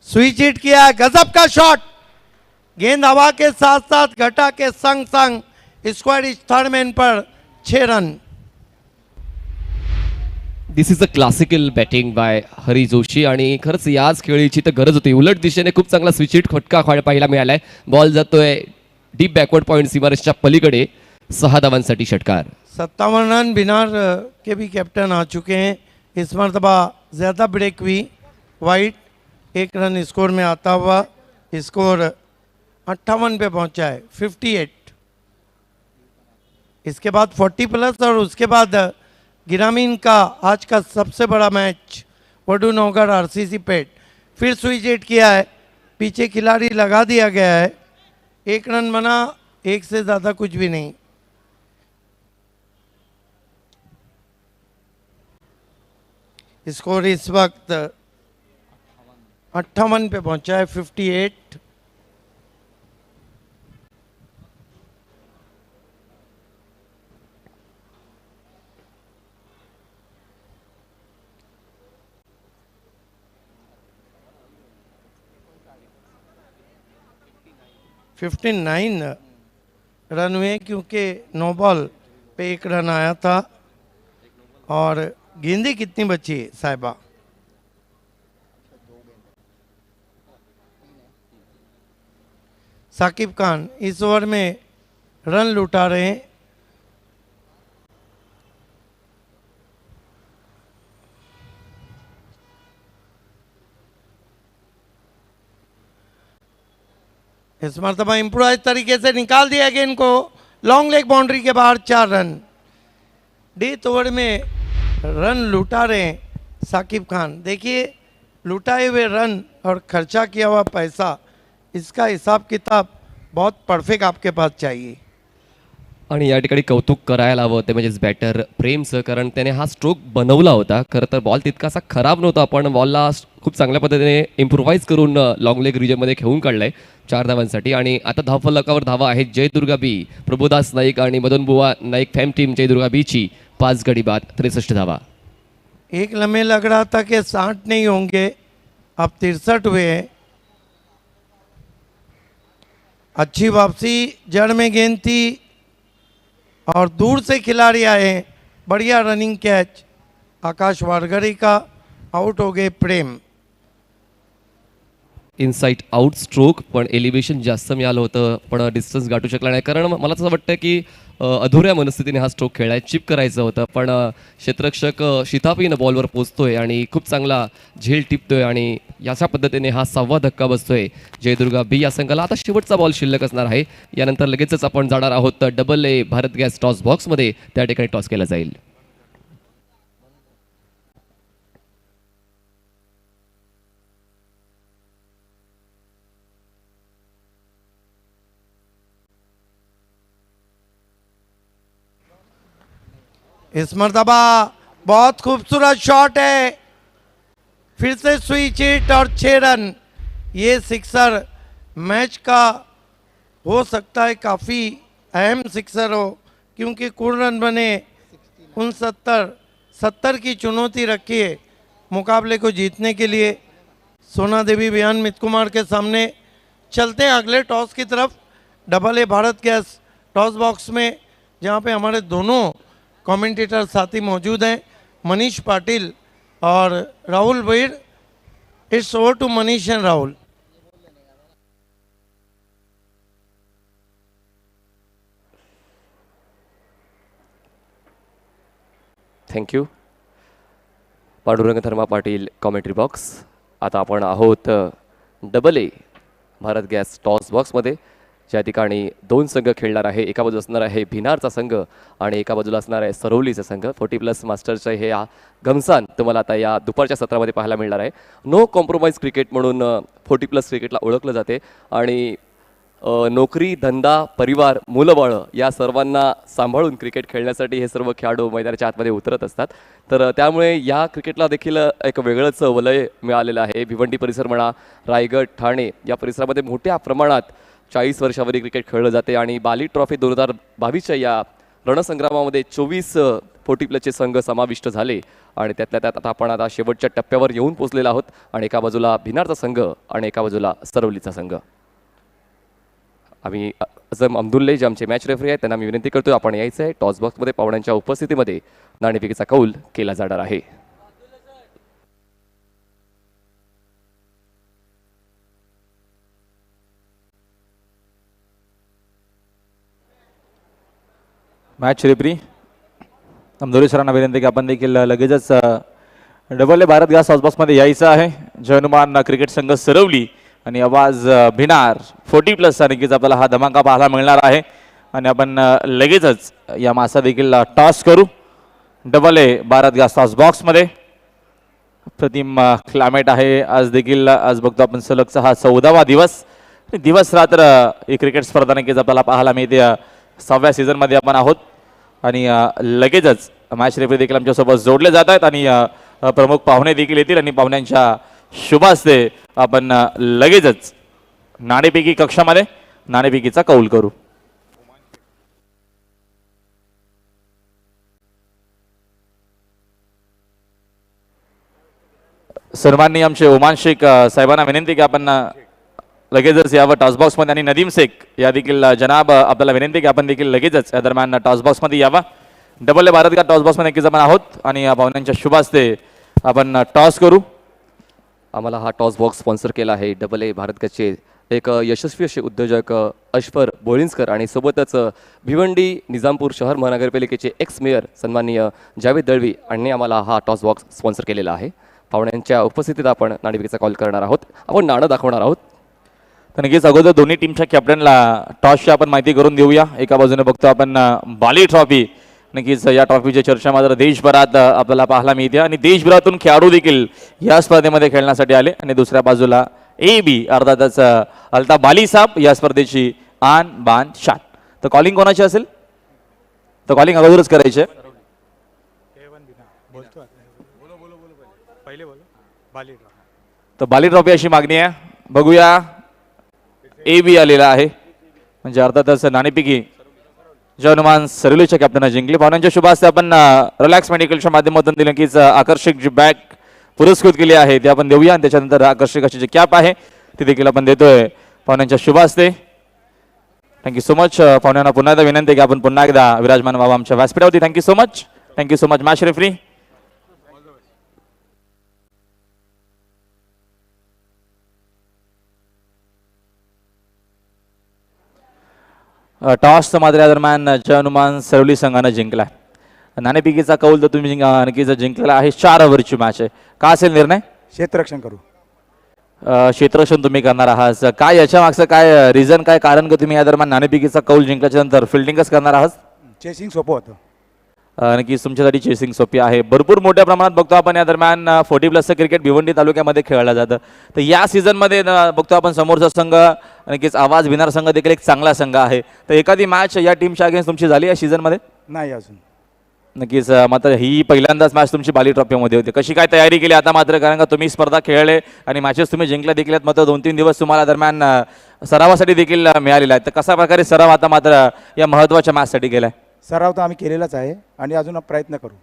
Switch hit किया, गजब का शॉट, गेंद हवा के साथ साथ घटा के संग संग स्क्वाड इज थर्ड मैन पर 6 run. This is a classical batting by Hari Joshi आणि खरंच याच खेळीची तर गरज होती. उलट दिशेने खूप चांगला स्विच हिट खटका पाहायला मिळालाय. बॉल जातोय डीप बॅकवर्ड पॉइंट सीमारेषच्या पलीकडे. 6 धावांसाठी षटकार. 57 रन बिनार के भी कैप्टन आ चुके हैं. इस मरतबा ज़्यादा ब्रेक हुई, वाइट 1 रन स्कोर में आता हुआ स्कोर 58 पे पहुंचा है, 58। इसके बाद 40 प्लस और उसके बाद गिरामीन का आज का सबसे बड़ा मैच वडू नौगढ़ आरसीसी पेट। फिर स्विच हिट किया है, पीछे खिलाड़ी लगा दिया गया है, 1 रन बना, 1 से ज़्यादा कुछ भी नहीं। स्कोर इस वक्त 58 पे पहुंचा है, 58। रन हुए क्योंकि नो बॉल पे 1 रन आया था। और गेंदें कितनी बची है साहिबा? साकिब खान इस ओवर में रन लुटा रहे हैं। इस मरतबा इम्प्रोवाइज तरीके से निकाल दिया गेंद को, लॉन्ग लेग बाउंड्री के बाहर 4 रन। डेथ ओवर में रन लुटा रहे हैं साकिब खान। देखिए, लुटाए हुए रन और खर्चा किया हुआ पैसा, इसका हिसाब किताब बहुत परफेक्ट आपके पास चाहिए। आणि या ठिकाणी कौतुक करायला हवं ते म्हणजेच बॅटर प्रेमचं, कारण त्याने हा स्ट्रोक बनवला होता. खरं तर बॉल तितकासा खराब नव्हता, पण बॉलला खूप चांगल्या पद्धतीने इम्प्रोव्हाइज करून लॉंग लेग रिजनमध्ये खेळून काढलाय 4 धावांसाठी. आणि आता धावफलकावर धावा आहेत जयदुर्गा बी, प्रभुदास नाईक आणि मदन बुवा नाईक फॅम टीम जयदुर्गा बीची 5 गडी बाद 63 धावा. एक लम्हे लग रहा था कि 60 नहीं होंगे, अब 63 हुए हैं। अच्छी वापसी, जड़ में गेंद थी और दूर से खिलाड़ी आए, बढ़िया रनिंग कैच आकाश वारगरी का, आउट हो गए प्रेम। इनसाइट आउट स्ट्रोक, पण एलिव्हेशन जास्त मिळालं होतं, पण डिस्टन्स गाठू शकला नाही. कारण मला असं वाटतं की अधुऱ्या मनस्थितीने हा स्ट्रोक खेळाय, चिप करायचं होतं, पण क्षेत्ररक्षक शिताफीनं बॉलवर पोचतोय आणि खूप चांगला झेल टिपतोय आणि याच्या पद्धतीने हा 6वा धक्का बसतोय जयदुर्गा बी या संघाला. आता शेवटचा बॉल शिल्लक असणार आहे, यानंतर लगेचच आपण जाणार आहोत AA भारत गॅस टॉस बॉक्समध्ये. त्या ठिकाणी टॉस केला जाईल. इस मरतबा बहुत खूबसूरत शॉट है, फिर से स्विच हिट और 6 रन। ये सिक्सर मैच का हो सकता है काफ़ी अहम सिक्सर हो, क्योंकि कुल रन बने 69 की चुनौती रखी है मुकाबले को जीतने के लिए। सोना देवी बयान मित कुमार के सामने चलते हैं अगले टॉस की तरफ। AA Bharat gas toss box में, जहाँ पे हमारे दोनों कमेंटेटर साथी मौजूद हैं, मनीष पाटिल और Rahul Veer. It's over to Manish and Rahul. Thank you Pandurang Dharma Patil, commentary box. आता आपण आहोत AA भारत गॅस टॉस बॉक्समध्ये, ज्या ठिकाणी 2 संघ खेळणार आहे. एका बाजूला असणार आहे भिनारचा संघ आणि एका बाजूला असणार आहे सरवलीचा संघ. 40+ मास्टरचे हे घमसान तुम्हाला आता या दुपारच्या सत्रामध्ये पाहायला मिळणार आहे. नो कॉम्प्रोमाइज क्रिकेट म्हणून 40+ क्रिकेटला ओळखलं जाते आणि नोकरी, धंदा, परिवार, मुलंबाळं या सर्वांना सांभाळून क्रिकेट खेळण्यासाठी हे सर्व खेळाडू मैदानाच्या आतमध्ये उतरत असतात. तर त्यामुळे या क्रिकेटला देखील एक वेगळंच वलय मिळालेलं आहे. भिवंडी परिसर म्हणा, रायगड, ठाणे या परिसरामध्ये मोठ्या प्रमाणात 40 वर्षावरील क्रिकेट खेळलं जाते आणि बाली ट्रॉफी 2022च्या या रणसंग्रामामध्ये 24 40 प्लसचे संघ समाविष्ट झाले आणि त्यातल्या त्यात आता आपण आता शेवटच्या टप्प्यावर येऊन पोहोचलेलो आहोत आणि एका बाजूला भिनारचा संघ आणि एका बाजूला सरवलीचा संघ. आम्ही अजम अब्दुल्ले जे आमचे मॅच रेफरी आहेत त्यांना मी विनंती करतो आपण यायचं आहे. टॉस बॉक्समध्ये पाहुण्यांच्या उपस्थितीमध्ये नाणेफेकीचा कौल केला जाणार आहे. मॅच रेफरी अमदोरी सरांना विनंती की आपण देखील लगेचच डबल ए भारत गॅस हाऊसबॉक्समध्ये यायचं आहे. जय हनुमान क्रिकेट संघ सरवली आणि आवाज भिनार 40 प्लस नक्कीच आपल्याला हा धमाका पाहायला मिळणार आहे आणि आपण लगेचच या मासा देखील टॉस करू. डबल ए भारत गॅस हाऊसबॉक्समध्ये प्रतिम क्लायमेट आहे आज देखील. आज बघतो आपण सलगचा हा 14वा दिवस. दिवस रात्र ही क्रिकेट स्पर्धा नक्कीच आपल्याला पाहायला मिळते. 6व्या सीझनमध्ये आपण आहोत आणि लगेचच मॅच रेफरी देखील आमच्यासोबत जोडले जात आहेत आणि प्रमुख पाहुणे देखील येतील आणि पाहुण्यांच्या शुभ हस्ते आपण लगेचच नाणेफेकी कक्षामध्ये नाणेफेकीचा कौल करू. सन्माननीय आमचे ओमान शेख साहेबांना विनंती की आपण लगेचच यावं टॉसबॉक्समध्ये आणि नदीम शेख या देखील जनाब आपल्याला विनंती की आपण देखील लगेचच या दरम्यान टॉसबॉक्समध्ये यावा. डबल ए भारत का टॉसबॉक्समध्ये नक्कीच आपण आहोत आणि पाहुण्यांच्या शुभ हस्ते आपण टॉस करू. आम्हाला हा टॉस बॉक्स स्पॉन्सर केला आहे डबल ए भारत गटचे एक यशस्वी असे उद्योजक अश्फर बोळिंजकर आणि सोबतच भिवंडी निजामपूर शहर महानगरपालिकेचे एक्स मेयर सन्माननीय जावेद दळवी यांनी आम्हाला हा टॉस बॉक्स स्पॉन्सर केलेला आहे. पाहुण्यांच्या उपस्थितीत आपण नाणेफेकीचा कॉल करणार आहोत. आपण नाणं दाखवणार आहोत. तर नक्कीच अगोदर दोन्ही टीमच्या कॅप्टनला टॉसची आपण माहिती करून देऊया. एका बाजूने बघतो आपण बाली ट्रॉफी. नक्कीच या ट्रॉफीची चर्चा मात्र देशभरात आपल्याला पाहायला मिळते आणि देशभरातून खेळाडू देखील या स्पर्धेमध्ये खेळण्यासाठी आले आणि दुसऱ्या बाजूला AB अर्थातच अल्ताफ बाली साहेब या स्पर्धेची आन बान शान. तर कॉलिंग कोणाची असेल? तर कॉलिंग अगोदरच करायचे. तर बाली ट्रॉफी अशी मागणी आहे. बघूया AB आलेला आहे म्हणजे अर्थातच नाणेफेकी जय हनुमान सरवलीच्या कॅप्टन जिंकली. पाहुण्यांच्या शुभ हस्ते आपण रिलॅक्स मेडिकलच्या माध्यमातून ती नक्कीच आकर्षक जी बॅग पुरस्कृत केली आहे ते आपण देऊया आणि त्याच्यानंतर आकर्षक अशी जी कॅप आहे ती देखील आपण देतोय पाहुण्यांच्या शुभ हस्ते. Thank you so much. पाहुण्यांना पुन्हा एकदा विनंती की आपण पुन्हा एकदा विराजमान व्हावा आमच्या व्यासपीठावरती. Thank you so much. Thank you so much match referee. टॉसचं मात्र या दरम्यान जय हनुमान सरवली संघानं जिंकला. नाणेफेकीचा कौल तर तुम्ही नक्कीच जिंकलेला आहे. 4 ओव्हरची मॅच आहे. का असेल निर्णय? क्षेत्ररक्षण करू. क्षेत्ररक्षण तुम्ही करणार आहात. काय याच्या मागचं काय रिझन काय कारण का तुम्ही या दरम्यान नाणेफेकीचा कौल जिंकल्याच्या नंतर फिल्डिंगच करणार आहात? चेसिंग सोपं होतं. नक्कीच तुमच्यासाठी चेसिंग सोपी आहे. भरपूर मोठ्या प्रमाणात बघतो आपण या दरम्यान 40 प्लसचं क्रिकेट भिवंडी तालुक्यामध्ये खेळलं जातं. तर या सीझनमध्ये बघतो आपण समोरचा संघ नक्कीच आवाज भिनार संघ देखील एक चांगला संघ आहे. तर एखादी मॅच या टीमच्या अगेन्स्ट तुमची झाली या सीझनमध्ये? नाही अजून. नक्कीच मात्र ही पहिल्यांदाच मॅच तुमची बाली ट्रॉफीमध्ये होती. कशी काय तयारी केली आता मात्र? कारण का तुम्ही स्पर्धा खेळले आणि मॅचेस तुम्ही जिंकल्या देखील आहेत. मात्र 2-3 दिवस तुम्हाला दरम्यान सरावासाठी देखील मिळालेला आहे. तर कशा प्रकारे सराव आता मात्र या महत्त्वाच्या मॅचसाठी केलाय? सराव तर आम्ही केलेलाच आहे आणि अजून प्रयत्न करू.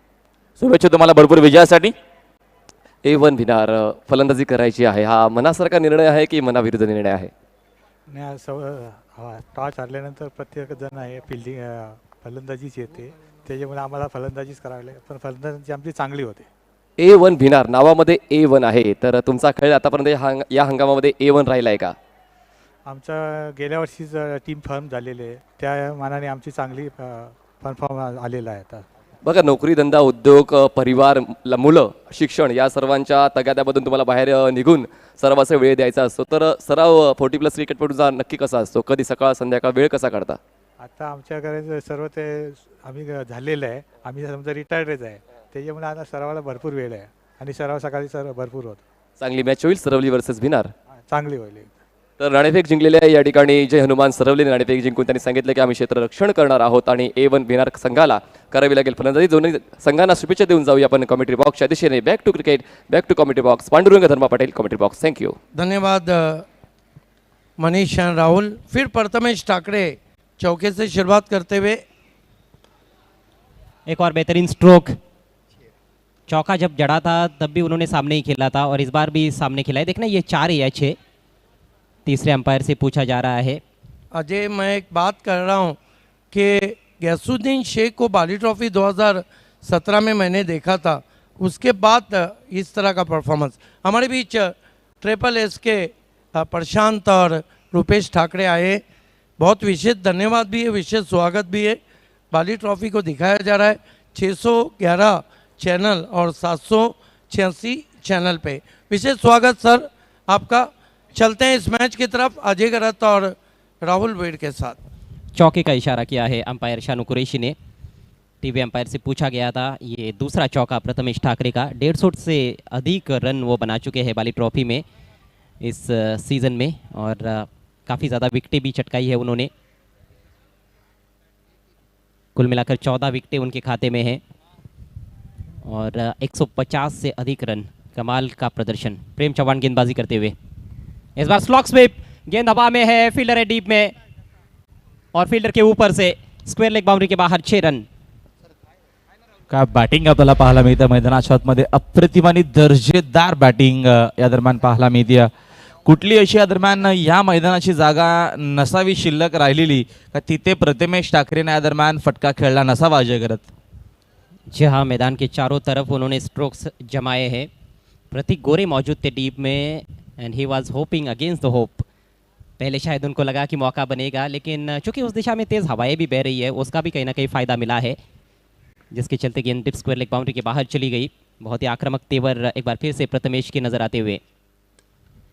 शुभेच्छा तुम्हाला भरपूर विजयासाठी. A1 भिनार फलंदाजी करायची आहे. हा मनासारखा निर्णय आहे की मनाविरुद्ध निर्णय आहे? टॉस हरल्यानंतर प्रत्येक जण आहे फिल्डिंग फलंदाजीच येते त्याच्यामुळे आम्हाला फलंदाजीच करावी लागेल. पण फलंदाजी आमची चांगली होते. A1 भिनार नावामध्ये A1 आहे. तर तुमचा खेळ आतापर्यंत या हंगामामध्ये A1 राहिला आहे का? आमच्या गेल्या वर्षीच टीम फॉर्म झालेली आहे त्या मानाने आमची चांगली परफॉर्म आलेला आहे. आता बघा नोकरी धंदा उद्योग परिवार मुलं शिक्षण या सर्वांच्या तगाद्यामधून तुम्हाला बाहेर निघून सरावाचा वेळ द्यायचा असतो. तर सराव 40 प्लस क्रिकेटपटूचा नक्की कसा असतो? कधी सकाळ संध्याकाळ वेळ कसा काढता? आता आमच्याकडे सर्व ते आम्ही झालेलं आहे. आम्ही समजा रिटायर्डच आहे त्याच्यामुळे आता सरावाला भरपूर वेळ आहे आणि सराव सकाळी भरपूर होतो. चांगली मॅच होईल सरवली वर्सेस भिनार. चांगली होईल. तर नाणेफेक जिंकलेले आहे या ठिकाणी जय हनुमान सरवलीने नाणेफेक जिंकून त्यांनी सांगितलं की आम्ही क्षेत्ररक्षण करणार आहोत आणि A1 भिनार संघाला करावी लागेल फलंदाजी. दोन्ही संघांना शुभेच्छा देऊन जाऊया आपण कमेंट्री बॉक्सच्या दिशेने. Back to cricket, back to commentary box. Pandurang Dharma Patel commentary box. Thank you. धन्यवाद मनीष एंड राहुल. फिर प्रथमेश ठाकरे चौके से शुरुआत करते हुए एक और बेहतरीन स्ट्रोक। चौका जब जड़ा था तब भी उन्होंने सामने ही खेला था और इस बार भी सामने खेला है। देखना ये 4 या 6। तीसरे अंपायर से पूछा जा रहा है। अजय, मैं एक बात कर रहा हूँ कि गैसुद्दीन शेख को बाली ट्रॉफी 2017 में मैंने देखा था, उसके बाद इस तरह का परफॉर्मेंस। हमारे बीच ट्रिपल एस के प्रशांत और रुपेश ठाकरे आए, बहुत विशेष धन्यवाद भी है, विशेष स्वागत भी है। बाली ट्रॉफी को दिखाया जा रहा है 611 चैनल और 786 चैनल पे। विशेष स्वागत सर आपका। चलते हैं इस मैच की तरफ अजय गरत और राहुल वेड के साथ। चौके का इशारा किया है अंपायर शानू कुरैशी ने। टीवी अंपायर से पूछा गया था, ये दूसरा चौका प्रथमेश ठाकरे का। 150 से अधिक रन वो बना चुके हैं बाली ट्रॉफी में इस सीज़न में और काफ़ी ज़्यादा विकेटें भी चटकाई है उन्होंने। कुल मिलाकर 14 विकेटें उनके खाते में हैं और 150 से अधिक रन। कमाल का प्रदर्शन। प्रेम चौहान गेंदबाजी करते हुए, इस बार स्लॉक स्वीप, गेंद हवा में है, फील्डर है डीप में और फील्डर के ऊपर से स्क्वेअर लेग बाउंड्री के बाहर 6 रन। काय बॅटिंग आपल्याला पाहायला मिळतं मैदानाच्या आतमध्ये. अप्रतिम आणि दर्जेदार बॅटिंग या दरम्यान पाहायला मिळते. कुठली अशी या दरम्यान या मैदानाची जागा नसावी शिल्लक राहिलेली का तिथे प्रथमेश ठाकरेने या दरम्यान फटका खेळला नसावा अजय गरत? जी हाँ, मैदान के चारों तरफ उन्होंने स्ट्रोक्स जमाए हैं। प्रतीक गोरे मौजूद थे डीप में and he was hopping against the hope. पहले शायद उनको लगा कि मौका बनेगा, लेकिन चूंकि उस दिशा में तेज़ हवाएं भी बह रही है, उसका भी कहीं ना कहीं फ़ायदा मिला है, जिसके चलते गेंद डिप स्क्वायर लेग बाउंड्री के बाहर चली गई। बहुत ही आक्रामक तेवर एक बार फिर से प्रथमेश के नजर आते हुए।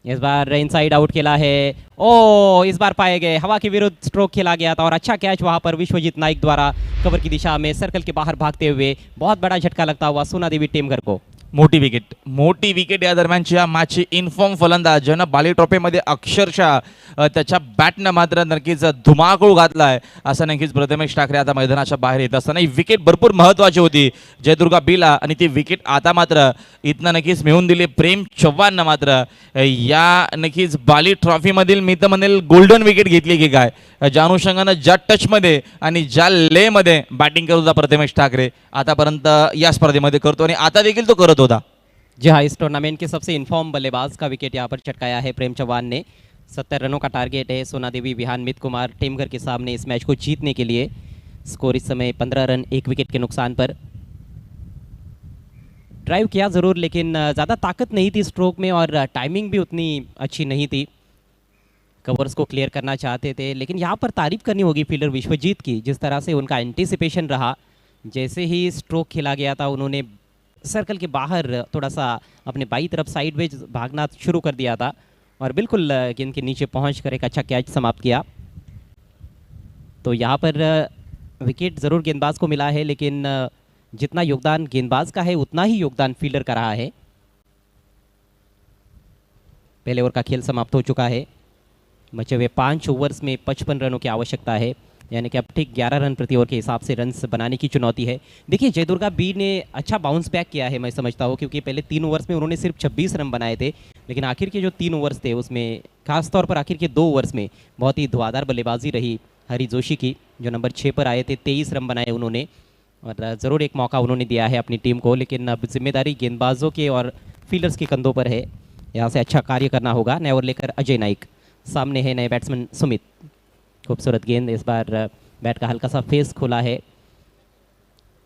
इस बार इनसाइड आउट खेला है। ओ, इस बार पाए गए, हवा के विरुद्ध स्ट्रोक खेला गया था और अच्छा कैच वहां पर विश्वजीत नाइक द्वारा कवर की दिशा में सर्कल के बाहर भागते हुए। बहुत बड़ा झटका लगता हुआ सोना देवी टेमघर को। मोठी विकेट या दरम्यानची या मॅचची इनफॉर्म फलंदाज ज्यानं बाली ट्रॉफीमध्ये अक्षरशः त्याच्या बॅटनं मात्र नक्कीच धुमाकूळ घातलाय असं नक्कीच प्रथमेश ठाकरे आता मैदानाच्या बाहेर येत असताना ही विकेट भरपूर महत्त्वाची होती जयदुर्गा बीला आणि ती विकेट आता मात्र इथनं नक्कीच मिळवून दिली प्रेम चव्हाणनं मात्र या नक्कीच बाली ट्रॉफीमधील मी तर म्हणेल गोल्डन विकेट घेतली की काय ज्या अनुषंगानं ज्या टचमध्ये आणि ज्या लेमध्ये बॅटिंग करत होता प्रथमेश ठाकरे आतापर्यंत या स्पर्धेमध्ये करतो आणि आता देखील तो करत होता। जी हाँ, इस टूर्नामेंट के सबसे इन्फॉर्म बल्लेबाज का विकेट यहाँ पर चटकाया है प्रेम चौहान ने। 70 रनों का टारगेट है सोना देवी विहान मित कुमार टेमघर के सामने इस मैच को जीतने के लिए। स्कोर इस समय 15 रन 1 विकेट के नुकसान पर। ड्राइव किया ज़रूर, लेकिन ज़्यादा ताकत नहीं थी स्ट्रोक में और टाइमिंग भी उतनी अच्छी नहीं थी। कवर्स को क्लियर करना चाहते थे, लेकिन यहाँ पर तारीफ करनी होगी फील्डर विश्वजीत की, जिस तरह से उनका एंटीसिपेशन रहा। जैसे ही स्ट्रोक खेला गया था उन्होंने सर्कल के बाहर थोड़ा सा अपने बाई तरफ साइडवेज भागना शुरू कर दिया था और बिल्कुल गेंद के नीचे पहुंचकर एक अच्छा कैच समाप्त किया। तो यहाँ पर विकेट ज़रूर गेंदबाज को मिला है, लेकिन जितना योगदान गेंदबाज का है उतना ही योगदान फील्डर का रहा है। पहले ओवर का खेल समाप्त हो चुका है। बचे हुए 5 ओवर्स में 55 रनों की आवश्यकता है, यानी कि अब ठीक 11 रन प्रति ओवर के हिसाब से रन्स बनाने की चुनौती है। देखिए, जयदुर्गा बी ने अच्छा बाउंस बैक किया है मैं समझता हूँ, क्योंकि पहले 3 ओवर्स में उन्होंने सिर्फ 26 रन बनाए थे, लेकिन आखिर के जो 3 ओवर्स थे उसमें खासतौर पर आखिर के 2 ओवर्स में बहुत ही धुआंधार बल्लेबाजी रही हरी जोशी की, जो नंबर 6 पर आए थे। 23 रन बनाए उन्होंने और ज़रूर एक मौका उन्होंने दिया है अपनी टीम को, लेकिन अब जिम्मेदारी गेंदबाजों के और फील्डर्स के कंधों पर है। यहाँ से अच्छा कार्य करना होगा। नए ओवर लेकर अजय नाइक, सामने है नए बैट्समैन सुमित। खूबसूरत गेंद, इस बार बैट का हल्का सा फेस खुला है,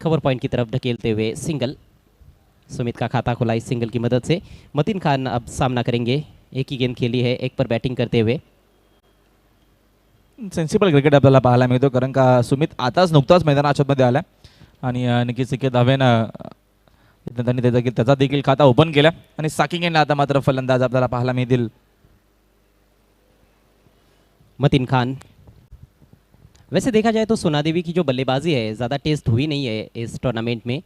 कवर पॉइंट की तरफ ढकेलते हुए सिंगल। सुमित का खाता खुला इस सिंगल की मदद से। मतीन खान अब सामना करेंगे, एक ही गेंद खेली है, एक पर बैटिंग करते हुए। सेन्सिबल क्रिकेट आपल्याला पाहायला मिळतो, कारण का सुमित आताच नुकताच मैदानाच्या मध्ये आला आणि नक्कीच एक धावेनं त्यांनी त्याचा देखील खाता ओपन केला आणि साकिंग एंडला आता मात्र फलंदाज आपल्याला पाहायला मिळतील। मतीन खान, वैसे देखा जाए तो सोना देवी की जो बल्लेबाजी है ज़्यादा टेस्ट हुई नहीं है इस टूर्नामेंट में।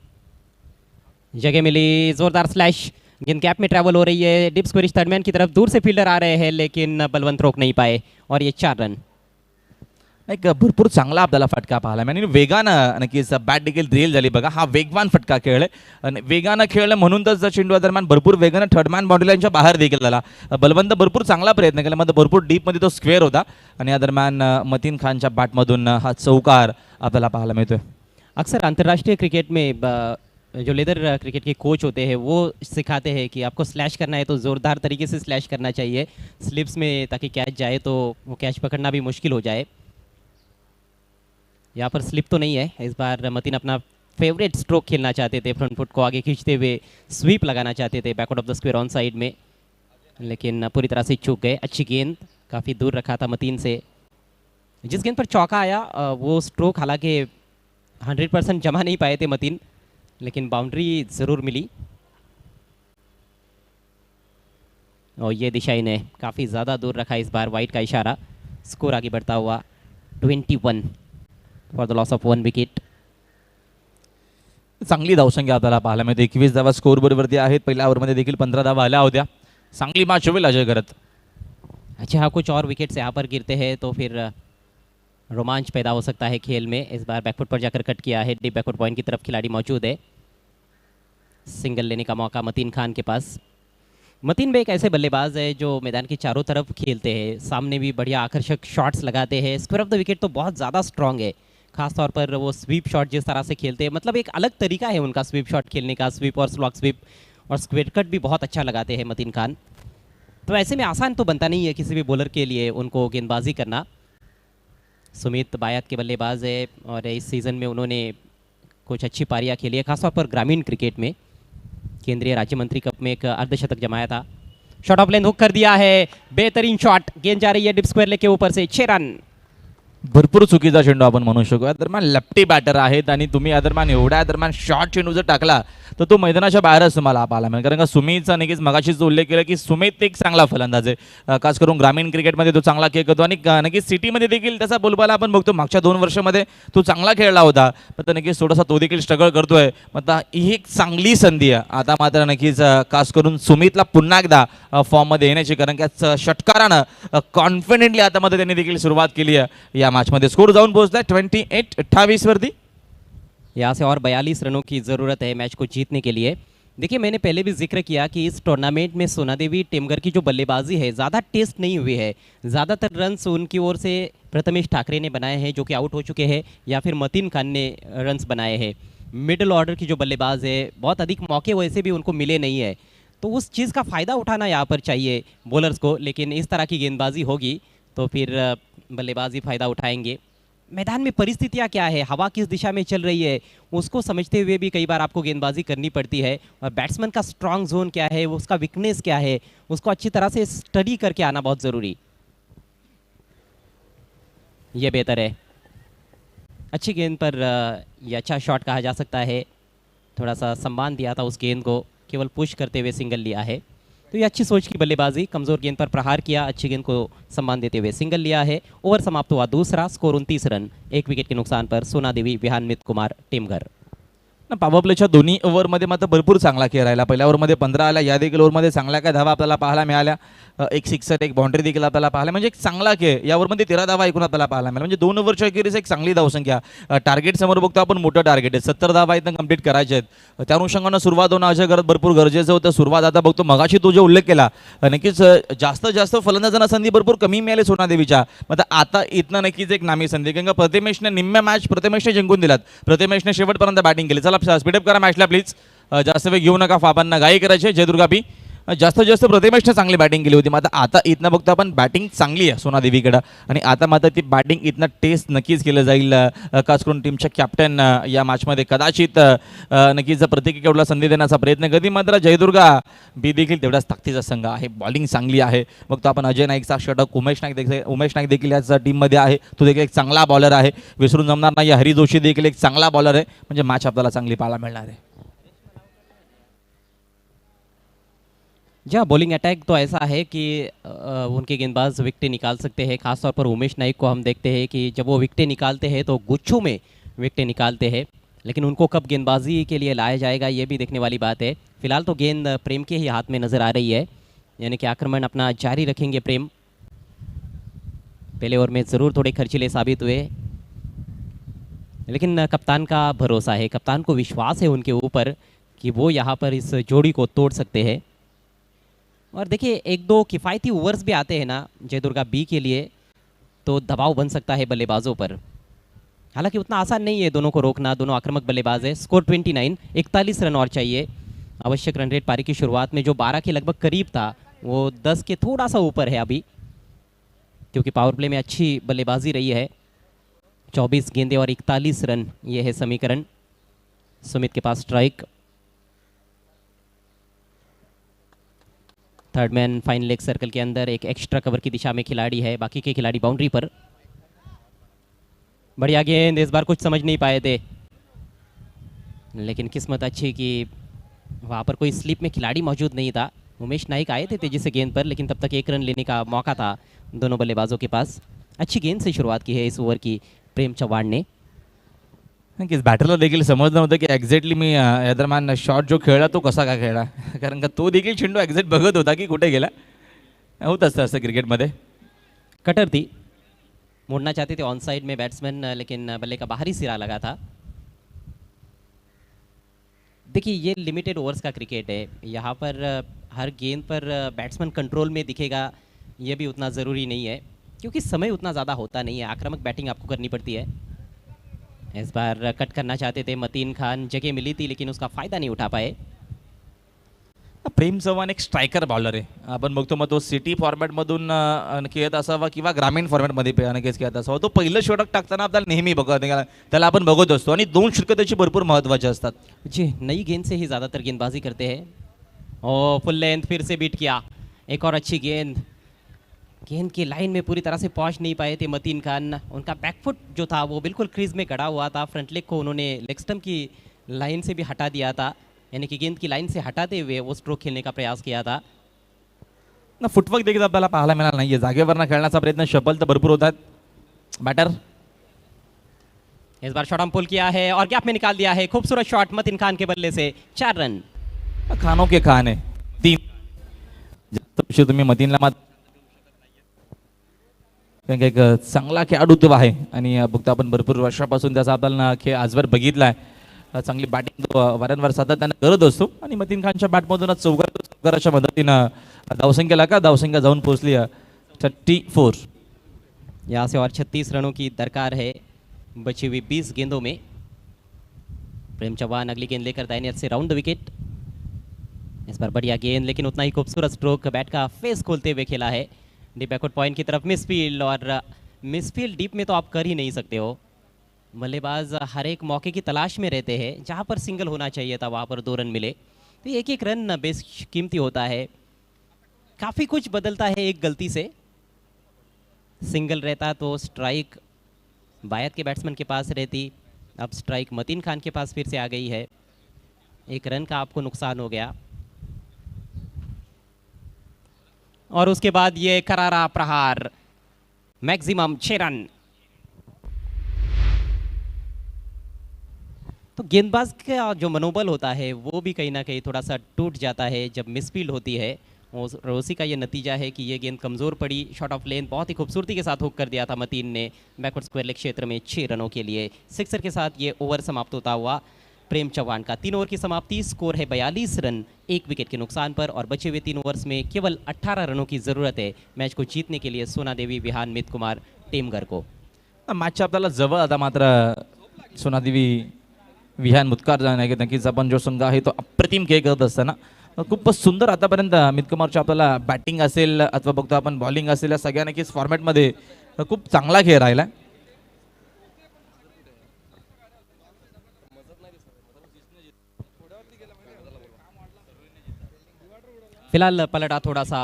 जगह मिली, जोरदार स्लैश, गेंद कैप में ट्रैवल हो रही है, डिप स्क्वेरिश थर्डमैन की तरफ दूर से फील्डर आ रहे हैं, लेकिन बलवंत रोक नहीं पाए और ये 4 रन। एक भरपूर चांगला आपल्याला फटका पाहायला मिळाला आणि वेगानं नक्कीच बॅट देखील ड्रिल झाली बघा। हा वेगवान फटका खेळ आहे आणि वेगानं खेळलं म्हणून तर चेंडू दरम्यान भरपूर वेगानं थर्डमॅन बाउंड्रीलाईनच्या बाहेर देखील झाला। बलवंत भरपूर चांगला प्रयत्न केला, मध्ये भरपूर डीपमध्ये तो स्क्वेअर होता आणि या दरम्यान मतीन खानच्या बॅटमधून हा चौकार आपल्याला पाहायला मिळतोय। अक्सर अंतर्राष्ट्रीय क्रिकेट में जो लेदर क्रिकेट के कोच होते हैं वो सिखाते हैं कि आपको स्लैश करना है तो ज़ोरदार तरीके से स्लैश करना चाहिए स्लिप्स में, ताकि कैच जाए तो वो कैच पकड़ना भी मुश्किल हो जाए। यहाँ पर स्लिप तो नहीं है, इस बार मतीन अपना फेवरेट स्ट्रोक खेलना चाहते थे, फ्रंट फुट को आगे खींचते हुए स्वीप लगाना चाहते थे back out of the square on side में, लेकिन पूरी तरह से चूक गए। अच्छी गेंद, काफ़ी दूर रखा था मतीन से। जिस गेंद पर चौका आया वो स्ट्रोक हालांकि 100% जमा नहीं पाए थे मतीन, लेकिन बाउंड्री ज़रूर मिली। और ये दिशाई ने काफ़ी ज़्यादा दूर रखा इस बार, वाइट का इशारा। स्कोर आगे बढ़ता हुआ 21 for the loss of 1 wicket. चांगली धावसंख्या आपल्याला पाहायला मिळते, 21 धावा स्कोर बरोबरती आहेत। पहिल्या ओव्हरमध्ये देखील 15 धावा आल्या होत्या। चांगली मॅच होईल अजय करत। अच्छा हाँ, कुछ और विकेट्स यहाँ पर गिरते हैं तो फिर रोमांच पैदा हो सकता है खेल में। इस बार बैकफुट पर जाकर कट किया है, डीप बैकफुट पॉइंट की तरफ खिलाड़ी मौजूद है। सिंगल लेने का मौका मतीन खान के पास। मतीन भाई एक ऐसे बल्लेबाज है जो मैदान के चारों तरफ खेलते हैं, सामने भी बढ़िया आकर्षक शॉट्स लगाते हैं। स्क्वायर ऑफ द विकेट तो बहुत ज़्यादा स्ट्रॉन्ग है, खासतौर पर वो स्वीप शॉट जिस तरह से खेलते हैं, मतलब एक अलग तरीका है उनका स्वीप शॉट खेलने का, स्वीप और स्लॉक स्वीप, और स्क्वेयर कट भी बहुत अच्छा लगाते हैं मतीन खान। तो ऐसे में आसान तो बनता नहीं है किसी भी बॉलर के लिए उनको गेंदबाजी करना। सुमित बायत के बल्लेबाज है और इस सीज़न में उन्होंने कुछ अच्छी पारियां खेली है, खासतौर पर ग्रामीण क्रिकेट में। केंद्रीय राज्य मंत्री कप में एक अर्धशतक जमाया था। शॉट ऑफ लेंथ हुक कर दिया है, बेहतरीन शॉट, गेंद जा रही है डिप स्क्वायर लेग के ऊपर से, 6 रन। भरपूर चुकीचा चेंडू आपण म्हणू शकतो। या दरम्यान लेफ्टी बॅटर आहेत आणि तुम्ही या दरम्यान एवढ्या दरम्यान शॉर्ट चेंडू जर टाकला तर तो मैदानाच्या बाहेरच तुम्हाला पाहायला मिळेल, कारण का सुमितचा नक्कीच मगाशीच जो उल्लेख केला की सुमित एक चांगला फलंदाज आहे, खास करून ग्रामीण क्रिकेटमध्ये तो चांगला खेळ करतो आणि नक्कीच सिटीमध्ये देखील त्याचा बोलबाला आपण बघतो। मागच्या 2 वर्षामध्ये तो चांगला खेळला होता, पण तर नक्कीच थोडासा तो देखील स्ट्रगल करतोय। मग ही एक चांगली संधी आहे आता मात्र नक्कीच खास करून सुमितला पुन्हा एकदा फॉर्ममध्ये येण्याची, कारण की षटकारानं कॉन्फिडेंटली आता मध्ये त्यांनी देखील सुरुवात केली आहे या मैच में। स्कोर जाऊन पोहोचला 28-28 वरती। यहाँ से और 42 रनों की ज़रूरत है मैच को जीतने के लिए। देखिए मैंने पहले भी जिक्र किया कि इस टूर्नामेंट में सोनादेवी टेमघर की जो बल्लेबाजी है ज़्यादा टेस्ट नहीं हुई है, ज़्यादातर रन्स उनकी ओर से प्रथमेश ठाकरे ने बनाए हैं जो कि आउट हो चुके हैं, या फिर मतीन खान ने रन्स बनाए हैं। मिडिल ऑर्डर की जो बल्लेबाज है बहुत अधिक मौके वैसे भी उनको मिले नहीं है, तो उस चीज़ का फ़ायदा उठाना यहाँ पर चाहिए बॉलर्स को। लेकिन इस तरह की गेंदबाजी होगी तो फिर बल्लेबाजी फ़ायदा उठाएंगे। मैदान में परिस्थितियाँ क्या है, हवा किस दिशा में चल रही है, उसको समझते हुए भी कई बार आपको गेंदबाजी करनी पड़ती है, और बैट्समैन का स्ट्रांग जोन क्या है, उसका वीकनेस क्या है, उसको अच्छी तरह से स्टडी करके आना बहुत ज़रूरी। ये बेहतर है, अच्छी गेंद पर ये अच्छा शॉट कहा जा सकता है। थोड़ा सा सम्मान दिया था उस गेंद को, केवल पुश करते हुए सिंगल लिया है, तो ये अच्छी सोच की बल्लेबाजी। कमज़ोर गेंद पर प्रहार किया, अच्छी गेंद को सम्मान देते हुए सिंगल लिया है। ओवर समाप्त हुआ दूसरा, स्कोर 29 रन, 1 विकेट के नुकसान पर सोनादेवी विहानमित कुमार टेमघर। पॉवर प्लेच्या दोन्ही ओव्हरमध्ये मात्र भरपूर चांगला खेळ राहिला। पहिल्या ओव्हरमध्ये 15 आल्या, या देखील ओव्हरमध्ये चांगल्या काय धावा आपल्याला पाहायला मिळाल्या, एक सिक्सर एक बाउंड्री देखील आपल्याला पाहायला, म्हणजे एक चांगला खेळ। या ओव्हरमध्ये 13 धावा एकूण आपल्याला पाहायला मिळाल्या, म्हणजे 2 ओव्हरच्या अखेरीस एक चांगली धावसंख्या। टार्गेट समोर बघतो आपण, मोठं टार्गेट आहे, 70 धावा इथं कंप्लीट करायचे आहेत। त्या अनुषंगानं सुरुवात होणं अजय करत भरपूर गरजेचं होतं। सुरुवात आता बघतो, मगाशी तो जो उल्लेख केला, नक्कीच जास्तीत जास्त फलंदाजांना संधी भरपूर कमी मिळाली सोनादेवीच्या, मग आता इथनं नक्कीच एक नामी संधी, कारण का प्रथमेशने निम्म्या मॅच प्रथमेशने जिंकून दिलात। प्रथमेशने शेवटपर्यंत बॅटिंग केली। चला स्पीडअप करा मॅचला प्लीज, जास्त वेळ घेऊ नका, फाबांना घाई करायची। जयदुर्गा पी जास्तीत जास्त प्रथमेशने चांगली बॅटिंग केली होती, मात्र आता इथनं बघतो आपण बॅटिंग चांगली आहे सोनादेवीकडं, आणि आता मात्र ती बॅटिंग इथनं टेस्ट नक्कीच केलं जाईल। खास करून टीमच्या कॅप्टन या मॅचमध्ये कदाचित नक्कीच प्रत्येकी केवढा संधी देण्याचा प्रयत्न कधी, मात्र जयदुर्गा बी देखील तेवढाच ताकदीचा संघ आहे, बॉलिंग चांगली आहे। बघतो आपण अजय नाईकचा षटक, उमेश नाईक देखील याच टीममध्ये आहे, तो देखील एक चांगला बॉलर आहे, विसरून जमणार नाही। हरी जोशी देखील एक चांगला बॉलर आहे, म्हणजे मॅच आपल्याला चांगली पाहायला मिळणार आहे। जहाँ बॉलिंग अटैक तो ऐसा है कि उनके गेंदबाज विकेटें निकाल सकते हैं। खासतौर पर उमेश नाइक को हम देखते हैं कि जब वो विकेटें निकालते हैं तो गुच्छों में विकेटें निकालते हैं, लेकिन उनको कब गेंदबाजी के लिए लाया जाएगा ये भी देखने वाली बात है। फिलहाल तो गेंद प्रेम के ही हाथ में नज़र आ रही है, यानी कि आक्रमण अपना जारी रखेंगे प्रेम। पहले ओवर में ज़रूर थोड़े खर्चीले साबित हुए, लेकिन कप्तान का भरोसा है, कप्तान को विश्वास है उनके ऊपर कि वो यहाँ पर इस जोड़ी को तोड़ सकते हैं। और देखिए 1-2 किफ़ायती ओवर्स भी आते हैं ना जयदुर्गा बी के लिए, तो दबाव बन सकता है बल्लेबाजों पर। हालांकि उतना आसान नहीं है दोनों को रोकना, दोनों आक्रामक बल्लेबाज है। स्कोर 29, 41 रन और चाहिए। आवश्यक रन रेट पारी की शुरुआत में जो 12 के लगभग करीब था वो 10 के थोड़ा सा ऊपर है अभी, क्योंकि पावर प्ले में अच्छी बल्लेबाजी रही है। 24 गेंदें और 41 रन, ये है समीकरण। सुमित के पास strike. Third man fine leg circle के अंदर एक एक्स्ट्रा कवर की दिशा में खिलाड़ी है, बाकी के खिलाड़ी बाउंड्री पर। बढ़िया गेंद, इस बार कुछ समझ नहीं पाए थे, लेकिन किस्मत अच्छी कि वहाँ पर कोई स्लिप में खिलाड़ी मौजूद नहीं था। उमेश नाइक आए थे तेजी से गेंद पर, लेकिन तब तक एक रन लेने का मौका था दोनों बल्लेबाजों के पास। अच्छी गेंद से शुरुआत की है इस ओवर की प्रेम चव्हाण ने। नक्कीच बॅटरला देखील समजलं नव्हतं की एक्झॅक्टली मी या दरम्यान शॉट जो खेळला तो कसा काय खेळला कारण का तो देखील चेंडू एक्झॅक्ट बघत होता की कुठे गेला. होत असतं असं क्रिकेटमध्ये. कटर थी, मुड़ना चाहते थे ऑन साइड में बैट्समैन, लेकिन बल्ले का बाहरी सिरा लगा था। देखिए ये लिमिटेड ओवर्स का क्रिकेट है, यहाँ पर हर गेंद पर बैट्समैन कंट्रोल में दिखेगा ये भी उतना ज़रूरी नहीं है, क्योंकि समय उतना ज़्यादा होता नहीं है। आक्रामक बैटिंग आपको करनी पड़ती है। इस बार कट करना चाहते थे मतीन खान, जगह मिली थी लेकिन उसका फ़ायदा नहीं उठा पाए। प्रेम चव्हाण एक स्ट्रायकर बॉलर आहे. आपण बघतो मग तो सिटी फॉर्मॅटमधून खेळत असावा किंवा ग्रामीण फॉर्मॅटमध्ये नक्कीच खेळत असावा. तो पहिलं षटक टाकताना आपल्याला नेहमी बघत त्याला आपण बघत असतो आणि 2 षटकं त्याची भरपूर महत्त्वाची असतात. जी, नई गेंद से ही ज़्यादातर गेंदबाजी करते हैं। और फुल लेंथ फिर से बीट किया, एक और अच्छी गेंद। गेंद की लाइन में पूरी तरह से पहुंच नहीं पाए थे मतीन खान। उनका बैकफुट जो था वो बिल्कुल क्रीज में गड़ा हुआ था। फ्रंट लेग को उन्होंने लेग स्टंप की लाइन से भी हटा दिया था, यानी कि गेंद की लाइन से हटाते हुए वो स्ट्रोक खेलने का प्रयास किया था। ना फुटवर्क देखील आपल्याला पाहायला मिळाला नाहीये. जागेवरनं खेळण्याचा प्रयत्न शफल तर भरपूर होतात. बॅटर इस बार शॉट ऑन पुल किया है और गैप में निकाल दिया है। खूबसूरत शॉट मतीन खान के बल्ले से, 4 रन। खानों के खान आहे. 3 जास्त विषय तुम्ही मतीनला मात कारण एक चांगला खेळाडू तो आहे आणि बघतो आपण भरपूर वर्षापासून त्याचा आपल्याला खेळ आजवर बघितला आहे. चांगली बॅटिंग तो वारंवार सातत्याने करत असतो आणि मतीन खानच्या बॅटमधूनच चौकाराच्या मदतीनं धावसंख्येला का धावसंख्या जाऊन पोहोचली 34. यहाँ से और 36 रनों की दरकार है बची हुई 20 गेंदों में। प्रेम चौहान अगली गेंद लेकर दाहिने हाथ से राउंड द विकेट। इस बार बढ़िया गेंद, लेकिन उतना ही खूबसूरत स्ट्रोक बैट का फेस खोलते हुए खेला है डीप बैकवर्ड पॉइंट की तरफ। मिसफील्ड, और मिसफील्ड डीप में तो आप कर ही नहीं सकते हो। बल्लेबाज हर एक मौके की तलाश में रहते हैं, जहाँ पर सिंगल होना चाहिए था वहाँ पर 2 रन मिले। तो एक एक रन बेशकीमती होता है, काफ़ी कुछ बदलता है एक गलती से। सिंगल रहता तो स्ट्राइक बायत के बैट्समैन के पास रहती, अब स्ट्राइक मतीन खान के पास फिर से आ गई है। 1 रन का आपको नुकसान हो गया। और उसके बाद ये करारा प्रहार, मैक्सिमम 6 रन। तो गेंदबाज का जो मनोबल होता है वो भी कहीं ना कहीं थोड़ा सा टूट जाता है जब मिसफील्ड होती है। और उसी का ये नतीजा है कि ये गेंद कमज़ोर पड़ी। शॉट ऑफ लेंथ बहुत ही खूबसूरती के साथ हुक कर दिया था मतीन ने बैकवर्ड स्क्वायर लेग क्षेत्र में 6 रनों के लिए। सिक्सर के साथ ये ओवर समाप्त होता हुआ प्रेम चौहान का। 3 ओवर की समाप्ति, स्कोर है 42 रन 1 विकेट के नुकसान पर, और बचे हुए 3 ओवर्स में केवल 18 रनों की ज़रूरत है मैच को जीतने के लिए सोना देवी विहान मित कुमार टेमघर को। मॅचच्या आपल्याला जवळ आता मात्र सोनादेवी विहान मुतकार जाणार नक्कीच आपण जो संघ आहे तो अप्रतिम खेळ करत असताना खूपच सुंदर आतापर्यंत अमित कुमारची आपल्याला बॅटिंग असेल अथवा बघतो आपण बॉलिंग असेल या सगळ्या नक्कीच फॉर्मॅटमध्ये खूप चांगला खेळ राहिला. फिलहाल पलटा थोड़ा सा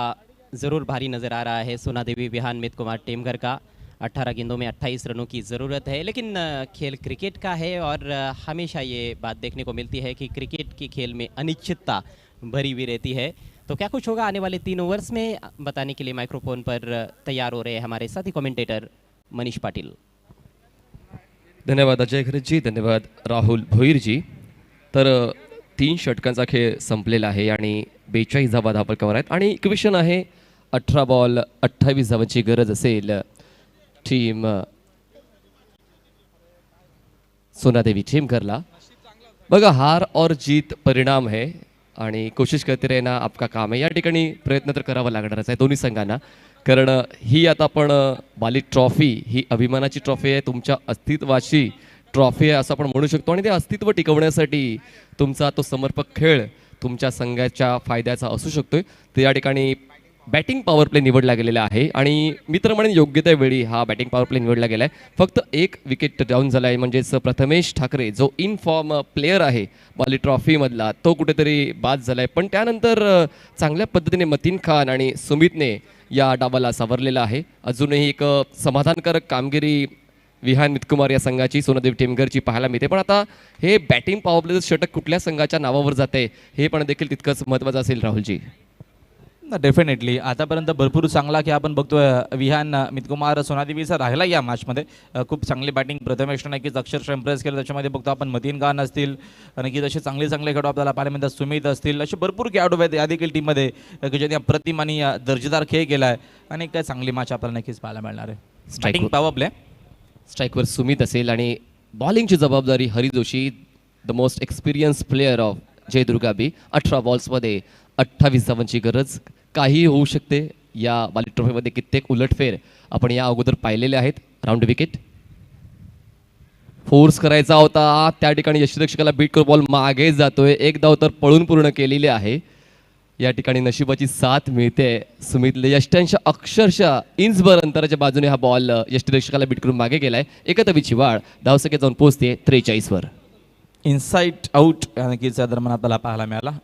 ज़रूर भारी नज़र आ रहा है सोना देवी विहान मित कुमार टेमघर का। 18 गेंदों में 28 रनों की ज़रूरत है, लेकिन खेल क्रिकेट का है और हमेशा ये बात देखने को मिलती है कि क्रिकेट की खेल में अनिश्चितता भरी हुई रहती है। तो क्या कुछ होगा आने वाले 3 ओवर्स में, बताने के लिए माइक्रोफोन पर तैयार हो रहे हैं हमारे साथी कमेंटेटर मनीष पाटिल। धन्यवाद अजय खरे जी, धन्यवाद राहुल भोईर जी. तर 3 षटकांचा खेळ संपलेला आहे आणि 42 धावा धावफलकावर आहेत आणि इक्वेशन आहे 18 बॉल 28 धावांची गरज असेल टीम सोनादेवी टेमघरला. बघा, हार और जीत परिणाम है आणि कोशिश करते रहना आपका काम है. या ठिकाणी प्रयत्न तर करावा लागणारच आहे दोन्ही संघांना, कारण ही आता आपण बाली ट्रॉफी ही अभिमानाची ट्रॉफी आहे, तुमच्या अस्तित्वाची ट्रॉफी आहे असं आपण म्हणू शकतो. आणि ते अस्तित्व टिकवण्यासाठी तुमचा तो समर्पक खेळ तुमच्या संघाच्या फायद्याचा असू शकतोय. तर या ठिकाणी बॅटिंग पॉवर प्ले निवडला गेलेला आहे आणि मी तर म्हणेन योग्य त्या वेळी हा बॅटिंग पॉवर प्ले निवडला गेला आहे. फक्त एक विकेट डाऊन झाला आहे, म्हणजेच प्रथमेश ठाकरे जो इन फॉर्म प्लेअर आहे बाली ट्रॉफीमधला तो कुठेतरी बाद झाला आहे. पण त्यानंतर चांगल्या पद्धतीने मतीन खान आणि सुमितने या डावाला सावरलेला आहे. अजूनही एक समाधानकारक कामगिरी विहान मितकुमार या संघाची सोनदेव टेमघरची पाहायला मिळते. पण आता हे बॅटिंग पॉवर प्लेचं षटक कुठल्या संघाच्या नावावर जाते हे पण देखील तितकंच महत्त्वाचं असेल राहुलजी. डेफिनेटली आतापर्यंत भरपूर चांगला की आपण बघतोय विहान मितकुमार सोनादेवीचा राहिला या मॅचमध्ये. खूप चांगली बॅटिंग प्रथमेश नक्कीच अक्षरशः इम्प्रेस केलं. त्याच्यामध्ये बघतो आपण मतीन खान असतील, नक्कीच असे चांगले खेळाडू आपल्याला पाहायला मिळतात. सुमित असतील, असे भरपूर खेळाडू आहेत या देखील टीममध्ये की ज्यांनी अप्रतिम आणि दर्जेदार खेळ केला आहे आणि काय चांगली मॅच आपल्याला नक्कीच पाहायला मिळणार आहे. बॅटिंग पॉवर प्ले स्ट्राईकवर सुमित असेल आणि बॉलिंगची जबाबदारी Hari Joshi, the most experience player of Jaidurga B. 18 बॉल्समध्ये 28 धावांची गरज. काही होऊ शकते या बाली ट्रॉफीमध्ये. कित्येक उलटफेर आपण या अगोदर पाहिलेले आहेत. राऊंड विकेट फोर्स करायचा होता, त्या ठिकाणी यष्टिरक्षकाला बीट करून बॉल मागे जातोय. एक धाव तर पळून पूर्ण केलेली आहे. या ठिकाणी नशिबाची साथ मिळते सुमितला. यष्ट्यांच्या अक्षरशः इंचभर अंतराच्या बाजूने हा बॉल यष्टिरक्षकाला बीट करून मागे गेलाय. एकतवीची वाढ धावसंख्या जाऊन पोहोचते 43 वर. इनसाइट आउट नक्कीच्या दरम्यान आपल्याला पाहायला मिळाला.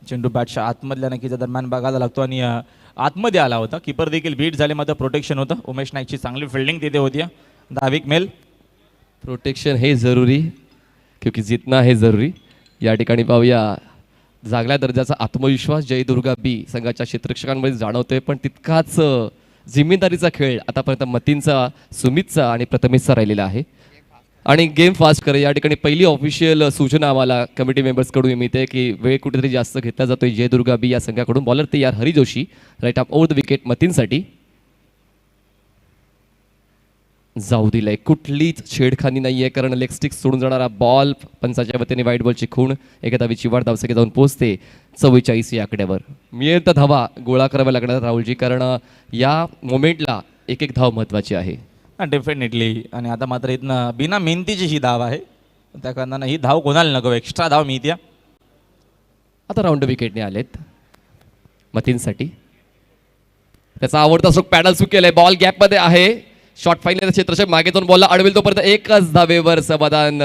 चेंडू बॅटच्या आतमधल्या नक्कीच्या दरम्यान बघायला लागतो आणि आतमध्ये आला होता. किपर देखील बीट झाले, मात्र प्रोटेक्शन होतं. उमेश नाईकची चांगली फिल्डिंग तिथे होती. धाविक मेल प्रोटेक्शन हे जरुरी क्योंकि जितना हे जरुरी. या ठिकाणी पाहूया जागल्या दर्जाचा आत्मविश्वास जयदुर्गा बी संघाच्या क्षेत्ररक्षकांमध्ये जाणवतोय. पण तितकाच जिम्मेदारीचा खेळ आतापर्यंत मतींचा, सुमितचा आणि प्रथमेशचा राहिलेला आहे. आणि गेम फास्ट करे या ठिकाणी पहिली ऑफिशियल सूचना आम्हाला कमिटी मेंबर्सकडून मिळते की वेळ कुठेतरी जास्त घेतला जातोय जयदुर्गा बी या संघाकडून. बॉलर तयार Hari Joshi, right arm over the wicket मतींसाठी. जाऊ दिलंय, कुठलीच छेडखानी नाहीये कारण लेग स्टिक सोडून जाणारा बॉल. पंचाच्या वतीने वाईट बॉलची खूण. एका धावीची वाढ धावसंख्या जाऊन पोहोचते 44 या आकड्यावर. मिळतं धावा गोळा कराव्या लागणार राहुलजी, कारण या मोमेंटला एक एक धाव महत्वाची आहे. डेफिनेटली. आणि आता मात्र इथनं बिना मेहनतीची ही धाव आहे, त्या कारणानं ही धाव कोणाला नको, एक्स्ट्रा धाव मिळते. आता राऊंड विकेटने आलेत मतींसाठी. त्याचा आवडता स्ट्रोक पॅडल सुक केलाय. बॉल गॅपमध्ये आहे. शॉर्ट फाईनल क्षेत्ररक्षक मागे जाऊन बॉलला अडवेल तोपर्यंत एकच धावेवर समाधान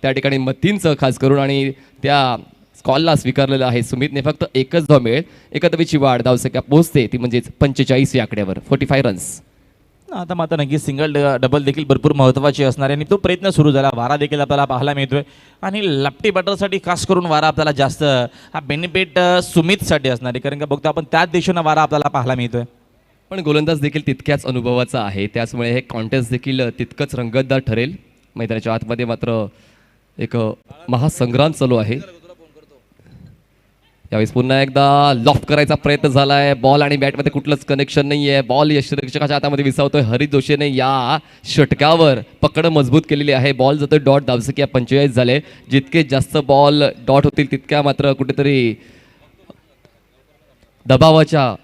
त्या ठिकाणी मतींचं खास करून. आणि त्या कॉलला स्वीकारलेलं आहे सुमितने. फक्त एकच धाव मिळेल. एका धावेची वाढ धावसंख्या पोहोचते ती म्हणजेच 45 या आकड्यावर. 45 रन्स. आता मात्र नक्की सिंगल डबल देखील भरपूर महत्त्वाची असणार आहे आणि तो प्रयत्न सुरू झाला. वारा देखील आपल्याला पाहायला मिळतोय आणि लेफ्टी बॅटरसाठी खास करून वारा आपल्याला जास्त हा बेनिफिट सुमितसाठी असणार आहे, कारण का बघतो आपण त्याच दिशेनं वारा आपल्याला पाहायला मिळतोय. पण गोलंदाज देखील तितक्याच अनुभवाचा आहे, त्याचमुळे हे कॉन्टेस्ट देखील तितकंच रंगतदार ठरेल. मैदानाच्या आतमध्ये मात्र एक महासंग्राम चालू आहे. यावेळेस पुन्हा एकदा लॉफ्ट करायचा प्रयत्न झालाय. बॉल आणि बॅटमध्ये कुठलंच कनेक्शन नाही आहे. बॉल यष्टिरक्षकाच्या हातामध्ये विसावतोय. हरी जोशीने या षटकावर पकड मजबूत केलेली आहे. बॉल जातोय डॉट. धावसंख्या 45 झाले. जितके जास्त बॉल डॉट होतील तितक्या मात्र कुठेतरी दबावाच्या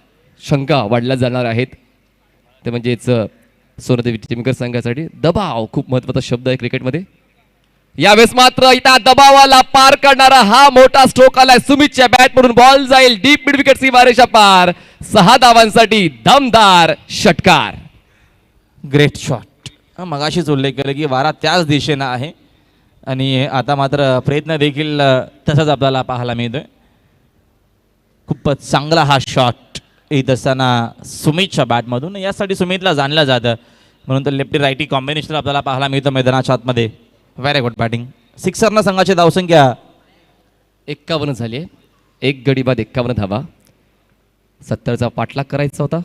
शंका वाढल्या जाणार आहेत. ते म्हणजेच सोनदेवी टेमघर संघासाठी दबाव खूप महत्त्वाचा शब्द आहे क्रिकेटमध्ये. यावेळेस मात्र इथं दबावाला पार करणारा हा मोठा स्ट्रोक आलाय सुमितच्या बॅट म्हणून. बॉल जाईल डीप मिड विकेट सीमारेषा पार. 6 धावांसाठी दमदार षटकार. Great shot. मगाशीच उल्लेख केला की वारा त्याच दिशेनं आहे आणि आता मात्र प्रयत्न देखील तसाच आपल्याला पाहायला मिळतोय. खूपच चांगला हा शॉट येत असताना सुमितच्या बॅटमधून. यासाठी सुमितला जाणलं जातं म्हणून तर लेफ्टी रायटी कॉम्बिनेशन आपल्याला पाहायला मिळतं मैदानाच्या आतमध्ये. Very good batting. सिक्सरनं संघाची धावसंख्या 51 झाली आहे. एक गडी बाद 51 धावा. 70चा पाठलाग करायचा होता.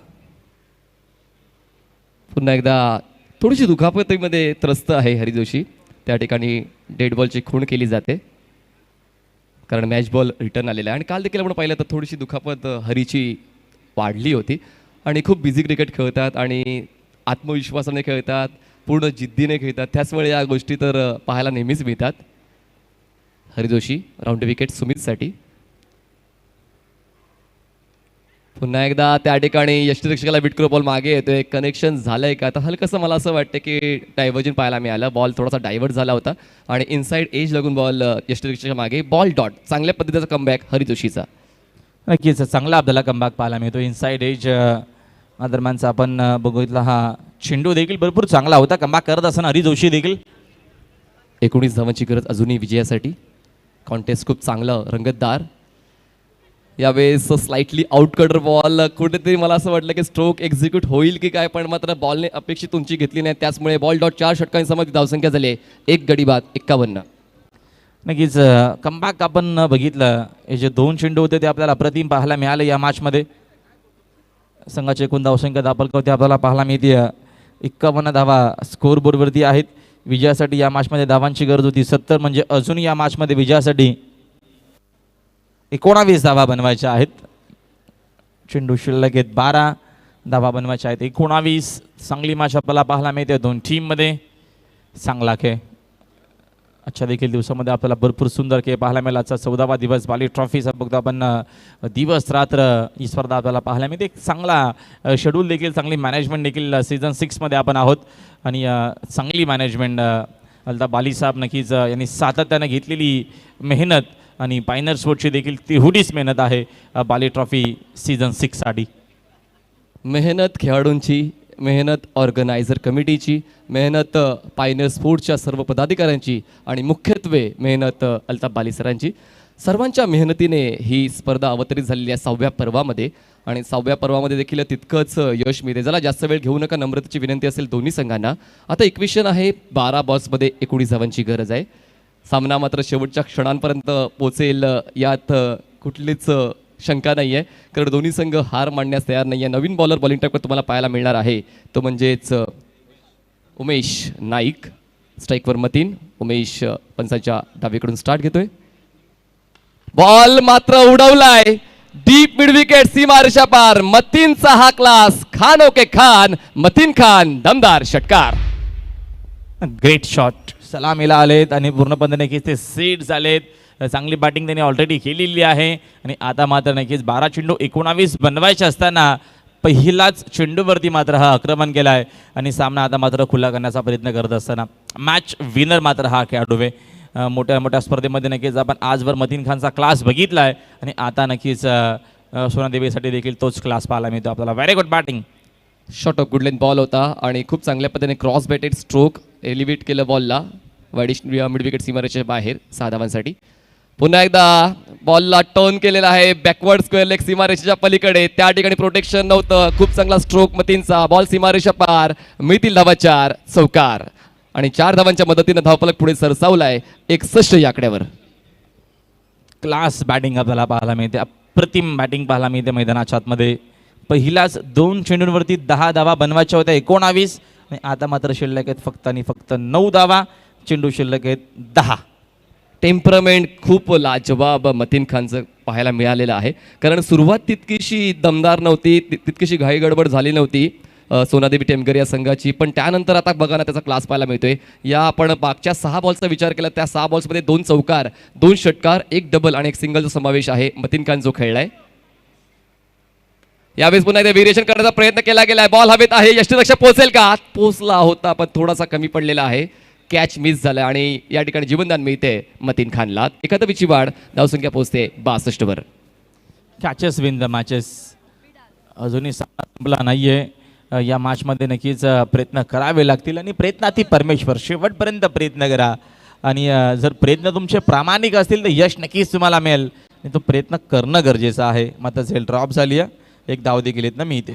पुन्हा एकदा थोडीशी दुखापतीमध्ये त्रस्त आहे हरी जोशी. त्या ठिकाणी डेड बॉलची खूण केली जाते कारण मॅच बॉल रिटर्न आलेला आहे. आणि काल देखील आपण पाहिलं तर थोडीशी दुखापत हरीची वाढली होती. आणि खूप बिझी क्रिकेट खेळतात आणि आत्मविश्वासाने खेळतात, पूर्ण जिद्दीने खेळतात. त्याचमुळे या गोष्टी तर पाहायला नेहमीच मिळतात. हरी जोशी राऊंड विकेट सुमितसाठी. पुन्हा एकदा त्या ठिकाणी यष्टीरक्षकाला विटक्रॉ बॉल मागे येतोय. कनेक्शन झालंय का? आता हलकंसं मला असं वाटतं की डायव्हर्जन पाहायला मिळालं. बॉल थोडासा डायव्हर्ट झाला होता आणि इनसाइड एज लागून बॉल यष्टीरक्षकाच्या मागे. Ball dot. चांगल्या पद्धतीचा कमबॅक हरी जोशीचा. नक्कीच चांगला आपल्याला कमबॅक पाहायला मिळतो. इनसाइड एज दरम्यानचा आपण बघितला हा चेंडू देखील भरपूर चांगला होता. कमबॅक करत असताना हरी जोशी देखील. 19 धावांची गरज अजूनही विजयासाठी. कॉन्टेस्ट खूप चांगलं रंगतदार. यावेळेस स्लाइटली आउटकटर बॉल. कुठेतरी मला असं वाटलं की स्ट्रोक एक्झिक्यूट होईल की काय, पण मात्र बॉलने अपेक्षित उंची घेतली नाही. त्याचमुळे बॉल डॉट 4 षटकांची समाप्ती. धावसंख्या झाली आहे 1 गडी बाद 51. नक्कीच कमबॅक आपण बघितलं. हे जे 2 चेंडू होते ते आपल्याला अप्रतिम पाहायला मिळाले या मॅचमध्ये. संघाची एकूण धावसंख्या दाखल आपल्याला पाहायला मिळते 51 धावा स्कोर बोर्डवरती आहेत. विजयासाठी या मॅचमध्ये धावांची गरज होती 70, म्हणजे अजून या मॅचमध्ये विजयासाठी 19 धावा बनवायच्या आहेत. चेंडू शिल्लक आहेत 12 धावा बनवायच्या आहेत. 19 चांगली मॅच आपल्याला पाहायला मिळते दोन टीममध्ये. चांगला खेळ आजच्या देखील दिवसामध्ये आपल्याला भरपूर सुंदर खेळ पाहायला मिळाला. आजचा 14वा दिवस बाली ट्रॉफीचा बघतो आपण. दिवस रात्र ही स्पर्धा आपल्याला पाहायला मिळते. एक चांगला शेड्यूल देखील, चांगली मॅनेजमेंट देखील सीझन 6 मध्ये आपण आहोत. आणि चांगली मॅनेजमेंट अल्ताफ बाली साहेब नक्कीच यांनी सातत्याने घेतलेली मेहनत आणि पायनर स्पोर्टची देखील तेवढीच मेहनत आहे बाली ट्रॉफी सीझन 6 साठी. मेहनत खेळाडूंची, मेहनत ऑर्गनायझर कमिटीची, मेहनत पायनर स्पोर्ट्सच्या सर्व पदाधिकाऱ्यांची आणि मुख्यत्वे मेहनत अल्ताफ बाली सरांची. सर्वांच्या मेहनतीने ही स्पर्धा अवतरित झालेली आहे 6व्या पर्वामध्ये. आणि 6व्या पर्वामध्ये देखील तितकंच यश मिळते. जरा जास्त वेळ घेऊ नका, नम्रतेची विनंती असेल दोन्ही संघांना. आता इक्वेशन आहे 12 बॉल्समध्ये 19 धावांची गरज आहे. सामना मात्र शेवटच्या क्षणांपर्यंत पोचेल यात कुठलीच शंका नाही आहे, कारण दोन्ही संघ हार मानण्यास तयार नाही आहे. नवीन बॉलर बॉलिंग टाईपवर तुम्हाला पाहायला मिळणार आहे तो म्हणजेच उमेश नाईक. स्ट्राईकवर मतीन. उमेश पंचाच्या डावीकडून स्टार्ट घेतोय. बॉल मात्र उडवलाय डीप मिड विकेट, सीमारेषा पार. मतीनचा हा क्लास. खान ओके खान, मतीन खान दमदार षटकार. ग्रेट शॉट सलामीला आलेत आणि पूर्णपणे नक्कीच ते सेट झालेत. चांगली बॅटिंग त्यांनी ऑलरेडी केलेली आहे. आणि आता मात्र नक्कीच 12 चेंडू 19 बनवायचे असताना पहिलाच चेंडूवरती मात्र हा आक्रमण केला आहे. आणि सामना आता मात्र खुला करण्याचा प्रयत्न करत असताना मॅच विनर मात्र हा खेळाडू आहे. मोठ्या मोठ्या स्पर्धेमध्ये नक्कीच आपण आजवर मतीन खानचा क्लास बघितला आहे आणि आता नक्कीच सोनादेवीसाठी देखील तोच क्लास पाहायला मिळतो आपल्याला. Very good batting. Shot off good length ball होता आणि खूप चांगल्या पद्धतीने क्रॉस बॅटेड स्ट्रोक एलिव्हेट केलं बॉलला. मिड विकेट सीमारेषेच्या बाहेर 6 धावांसाठी. पुन्हा एकदा बॉलला टर्न केलेला आहे बॅकवर्ड स्क्वेअर लेग सीमारेषेच्या पलीकडे. त्या ठिकाणी प्रोटेक्शन नव्हतं. खूप चांगला स्ट्रोक मतीनचा. बॉल सीमारेषा पार. मिळतील धावा 4. चौकार. आणि 4 धावांच्या मदतीनं धावफलक पुढे सरसावलाय 61 या आकड्यावर. क्लास बॅटिंग आपल्याला पाहायला मिळते. अप्रतिम बॅटिंग पाहायला मिळते मैदानाच्या आतमध्ये. पहिल्याच 2 चेंडूंवरती 10 धावा बनवायच्या होत्या 19 आणि आता मात्र शिल्लक आहेत फक्त आणि फक्त 9 धावा. चेंडू शिल्लक आहेत 10. टेम्परमेंट खूप लाजवाब मतीन खानचं पाहायला मिळालेलं आहे, कारण सुरुवात तितकीशी दमदार नव्हती, तितकीशी घाई गडबड झाली नव्हती सोनादेवी टेमगर या संघाची. पण त्यानंतर आता बघा ना त्याचा क्लास पाहायला मिळतोय. या आपण मागच्या 6 बॉल्सचा विचार केला, त्या 6 बॉल्समध्ये 2 चौकार, 2 षटकार, 1 डबल आणि 1 सिंगलचा समावेश आहे मतीन खान जो खेळलाय. यावेळेस पुन्हा एकदा व्हेरिएशन करण्याचा प्रयत्न केला गेलाय. बॉल हवेत आहे. यष्टीरक्षक पोहोचेल का? पोहोचला होता पण थोडासा कमी पडलेला आहे. कॅच मिस झाला आणि या ठिकाणी जीवनदान मिळते मतीन खानला. 71ची वाढ. धावसंख्या पोहोचते 62 वर. Catches win the matches. अजूनही सामना संपला नाहीये. या मॅचमध्ये नक्कीच प्रयत्न करावे लागतील आणि प्रयत्नाती परमेश्वर. शेवटपर्यंत प्रयत्न करा आणि जर प्रयत्न तुमचे प्रामाणिक असतील तर यश नक्कीच तुम्हाला मिळेल. आणि तो प्रयत्न करणं गरजेचं आहे. मात्र झेल ड्रॉप झाली आहे. 1 धाव देखील येत ना मी इथे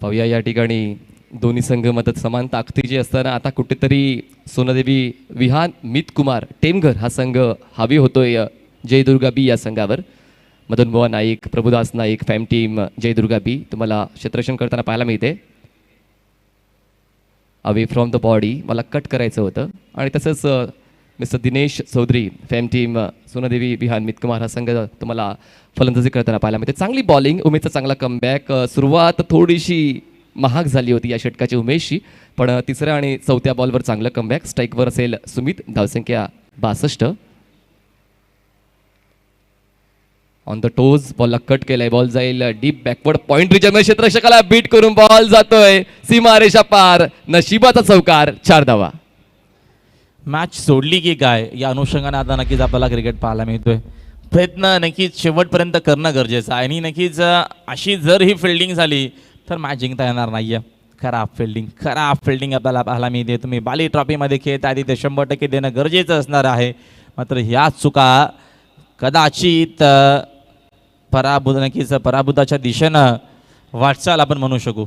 पाहूया. या ठिकाणी दोन्ही संघ मदत समान ताकदीचे असताना आता कुठेतरी सोनादेवी विहान मित कुमार टेमघर हा संघ हावी होतोय जयदुर्गा बी या संघावर. मदन बुवा नाईक, प्रभुदास नाईक, फॅम टीम जयदुर्गा बी तुम्हाला क्षेत्ररक्षण करताना पाहायला मिळते. अवे फ्रॉम द बॉडी मला कट करायचं होतं. आणि तसंच मिस्टर दिनेश चौधरी फॅम टीम सोनादेवी विहान मित कुमार हा संघ तुम्हाला फलंदाजी करताना पाहायला मिळते. चांगली बॉलिंग, उमेशचा चांगला कमबॅक. सुरुवात थोडीशी महाग झाली होती या षटकाची उमेशची, पण 3ऱ्या आणि 4थ्या बॉलवर चांगलं कमबॅक. स्ट्राईकवर असेल सुमित. धावसंख्या 62. ऑन द टोज बॉलला कट केलाय, बॉल जाईल डीप बॅकवर्ड पॉइंट रिजन मध्ये, क्षेत्ररक्षकाला बीट करून बॉल जातोय सीमारेषा पार, नशिबाचा चौकार, 4 धावा. मॅच सोडली की काय या अनुषंगाने आता नक्कीच आपल्याला क्रिकेट पाहायला मिळतोय. प्रयत्न नक्कीच शेवटपर्यंत करणं गरजेचं आहे आणि नक्कीच अशी जर ही फिल्डिंग झाली तर मॅच जिंकता येणार नाही आहे. खराब फिल्डिंग आपल्याला पाहायला मिळते. तुम्ही बाली ट्रॉफीमध्ये खेळता आधी ते 100% देणं गरजेचं असणार आहे. मात्र ह्या चुका कदाचित पराभूताच्या दिशेनं वाटचाल आपण म्हणू शकू.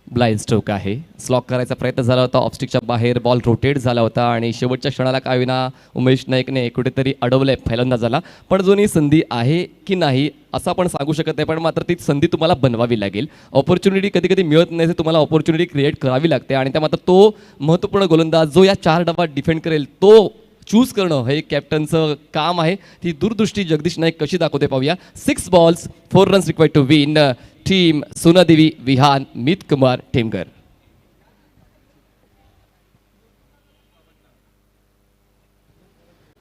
ब्लाइंड स्ट्रोक आहे, स्लॉक करायचा प्रयत्न झाला होता, ऑफस्टिकच्या बाहेर बॉल रोटेट झाला होता आणि शेवटच्या क्षणाला काय विना उमेश नाईकने कुठेतरी अडवलंय फलंदाजाला. पण जुनी संधी आहे की नाही असं आपण सांगू शकत नाही, पण मात्र ती संधी तुम्हाला बनवावी लागेल. ऑपॉर्च्युनिटी कधी कधी मिळत नाही, ते तुम्हाला ऑपॉर्च्युनिटी क्रिएट करावी लागते आणि त्या मात्र तो महत्त्वपूर्ण गोलंदाज जो या 4 डावात डिफेंड करेल तो चूज करणं हे कॅप्टनचं काम आहे. ती दूरदृष्टी जगदीश नाईक कशी दाखवते पाहूया. 6 balls 4 runs required to win. Team Sonadevi Vihan Mit Kumar Temkar.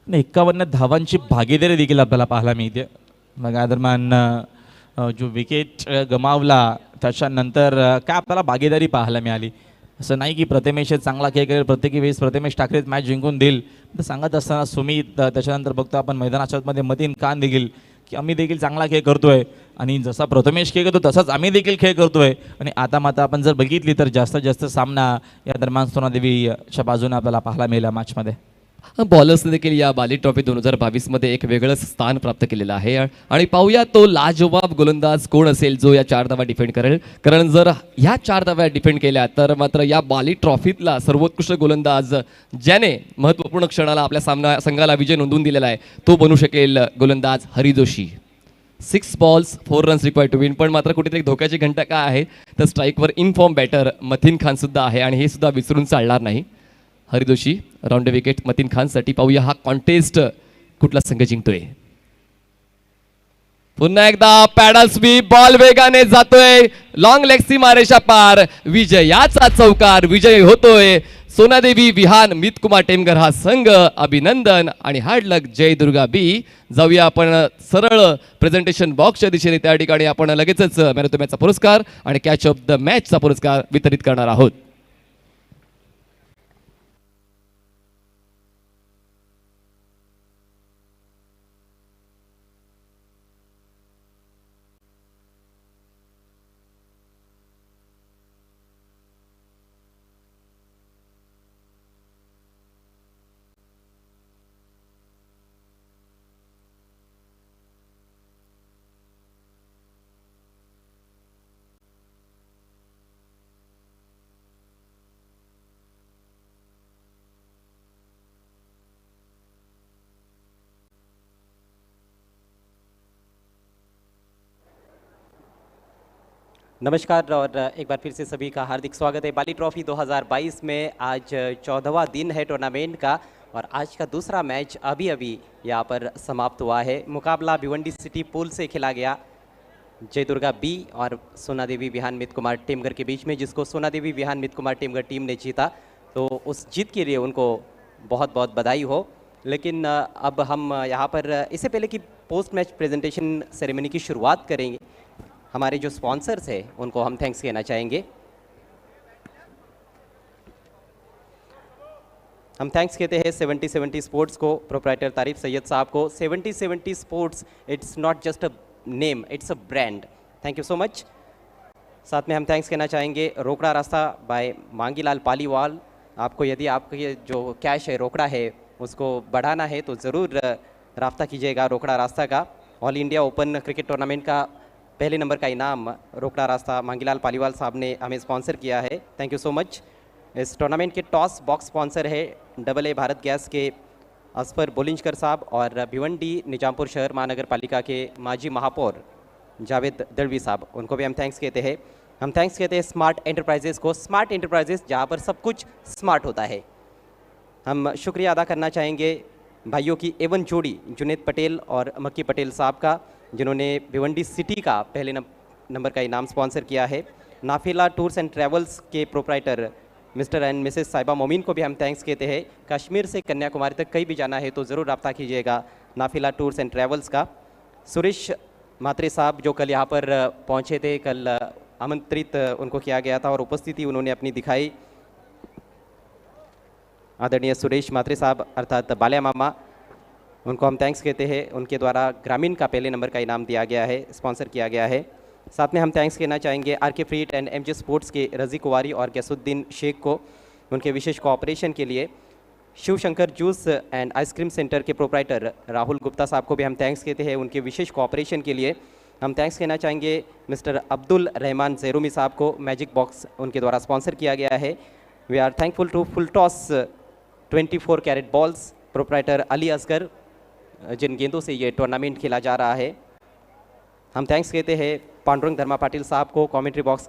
आणि 51 धावांची भागीदारी देखील आपल्याला पाहायला मिळते. मग या दरम्यान जो विकेट गमावला त्याच्यानंतर काय आपल्याला भागीदारी पाहायला मिळाली. असं नाही की प्रथमेश चांगला खेळ करेल, प्रत्येकी वेळेस प्रथमेश ठाकरेच मॅच जिंकून देईल. तर सांगत असताना सुमित, त्याच्यानंतर बघतो आपण मैदानाच्या आतमध्ये मतीन खान देखील की आम्ही देखील चांगला खेळ करतोय आणि जसा प्रथमेश खेळ करतो तसाच आम्ही देखील खेळ करतोय. आणि आता मात्र आपण जर बघितली तर जास्तीत जास्त सामना या दरम्यान सोनादेवीच्या बाजूने आपल्याला पाहायला मिळाला मॅचमध्ये. बॉलर्सने देखील या बाली ट्रॉफी 2022 मध्ये एक वेगळंच स्थान प्राप्त केलेलं आहे आणि पाहूया तो लाजवाब गोलंदाज कोण असेल जो या 4 धावा डिफेंड करेल. कारण जर ह्या 4 धावा डिफेंड केल्या तर मात्र या बाली ट्रॉफीतला सर्वोत्कृष्ट गोलंदाज ज्याने महत्त्वपूर्ण क्षणाला आपल्या संघाला विजय नोंदवून दिलेला आहे तो बनू शकेल गोलंदाज Hari Joshi. 6 balls 4 runs required to win. पण मात्र कुठेतरी धोक्याची घंटा काय आहे तर स्ट्राईकवर इनफॉर्म बॅटर मतीन खान सुद्धा आहे आणि हे सुद्धा विसरून चालणार नाही. हरी जोशी राऊंड विकेट मतीन खानसाठी. पाहूया हा कॉन्टेस्ट कुठला संघ जिंकतोय. पुन्हा एकदा पॅडल स्वीप, बॉल वेगाने जातोय लॉंग लेग सीमारेषा पार, विजयाचा चौकार, विजय होतोय सोनादेवी विहान मित कुमार टेमकर हा संघ. अभिनंदन आणि हार्ड लक जय दुर्गा बी. जाऊया आपण सरळ प्रेझेंटेशन बॉक्सच्या दिशेने. त्या ठिकाणी आपण लगेचच मॅन ऑफ द मॅचचा पुरस्कार आणि कॅच ऑफ द मॅचचा पुरस्कार वितरित करणार आहोत. नमस्कार और एक बार फिर से सभी का हार्दिक स्वागत है बाली ट्रॉफी 2022 में. आज 14वां दिन है टूर्नामेंट का और आज का दूसरा मैच अभी यहाँ पर समाप्त हुआ है. मुकाबला भिवंडी सिटी पूल से खेला गया जय दुर्गा बी और सोनादेवी विहान मित कुमार टेमकर के बीच में, जिसको सोनादेवी विहान मित कुमार टेमकर टीम ने जीता. तो उस जीत के लिए उनको बहुत बहुत बधाई हो. लेकिन अब हम यहाँ पर इससे पहले कि पोस्ट मैच प्रेजेंटेशन सेरेमनी की शुरुआत करेंगे, हमारे जो स्पॉन्सर्स हैं उनको हम थैंक्स कहना चाहेंगे. हम थैंक्स कहते हैं 70-70 स्पोर्ट्स को, प्रोप्राइटर तारिफ सैयद साहब को. 70-70 sports it's not just a name, it's a brand. Thank you so much. साथ में हम थैंक्स कहना चाहेंगे रोकड़ा रास्ता बाय मांगीलाल पालीवाल. आपको यदि आपके जो कैश है रोकड़ा है उसको बढ़ाना है तो ज़रूर राब्ता कीजिएगा रोकड़ा रास्ता का. All India open cricket tournament का पहले नंबर का इनाम रोकड़ा रास्ता मांगीलाल पालीवाल साहब ने हमें स्पॉन्सर किया है. Thank you so much. इस टूर्नामेंट के टॉस बॉक्स स्पॉन्सर है AA भारत गैस के असफर बोलिंजकर साहब और भिवंडी निजामपुर शहर महानगर पालिका के माजी महापौर जावेद दलवी साहब. उनको भी हम थैंक्स कहते हैं. हम थैंक्स कहते हैं स्मार्ट एंटरप्राइजेज़ को. स्मार्ट एंटरप्राइजेज़ जहाँ पर सब कुछ स्मार्ट होता है. हम शुक्रिया अदा करना चाहेंगे भाइयों की एवन जोड़ी जुनेद पटेल और मक्की पटेल साहब का, जिन्होंने भिवंडी सिटी का पहले नंबर का इनाम स्पॉन्सर किया है. नाफिला टूर्स एंड ट्रैवल्स के प्रोप्राइटर मिस्टर एंड मिसेस साहिबा मोमीन को भी हम थैंक्स कहते हैं. कश्मीर से कन्याकुमारी तक कहीं भी जाना है तो ज़रूर रब्ता कीजिएगा नाफिला टूर्स एंड ट्रैवल्स का. सुरेश मात्रे साहब जो कल यहाँ पर पहुँचे थे, कल आमंत्रित उनको किया गया था और उपस्थिति उन्होंने अपनी दिखाई। आदरणीय सुरेश मात्रे साहब अर्थात बाल्या मामा, उनको हम थैंक्स कहते हैं। उनके द्वारा ग्रामीण का पहले नंबर का इनाम दिया गया है, स्पॉन्सर किया गया है। साथ में हम थैंक्स कहना चाहेंगे आरके फ्रीट एंड एमजे स्पोर्ट्स के रजी कुवारी और गैसुद्दीन शेख को उनके विशेष कोऑपरेशन के लिए। Shiv Shankar juice and ice cream centre के प्रोप्राइटर राहुल गुप्ता साहब को भी हम थैंक्स कहते हैं उनके विशेष कोऑपरेशन के लिए। हम थैंक्स कहना चाहेंगे मिस्टर अब्दुल रहमान ज़ेरुमी साहब को, मैजिक बॉक्स उनके द्वारा स्पॉन्सर किया गया है। We are thankful to full toss 24 carat balls proprietor Ali Asgar, जिन गेंदों से ये टूर्नामेंट खेला जा रहा है। हम थैंक्स कहते हैं पांडुरंग धर्मा पाटिल साहब को, कमेंट्री बॉक्स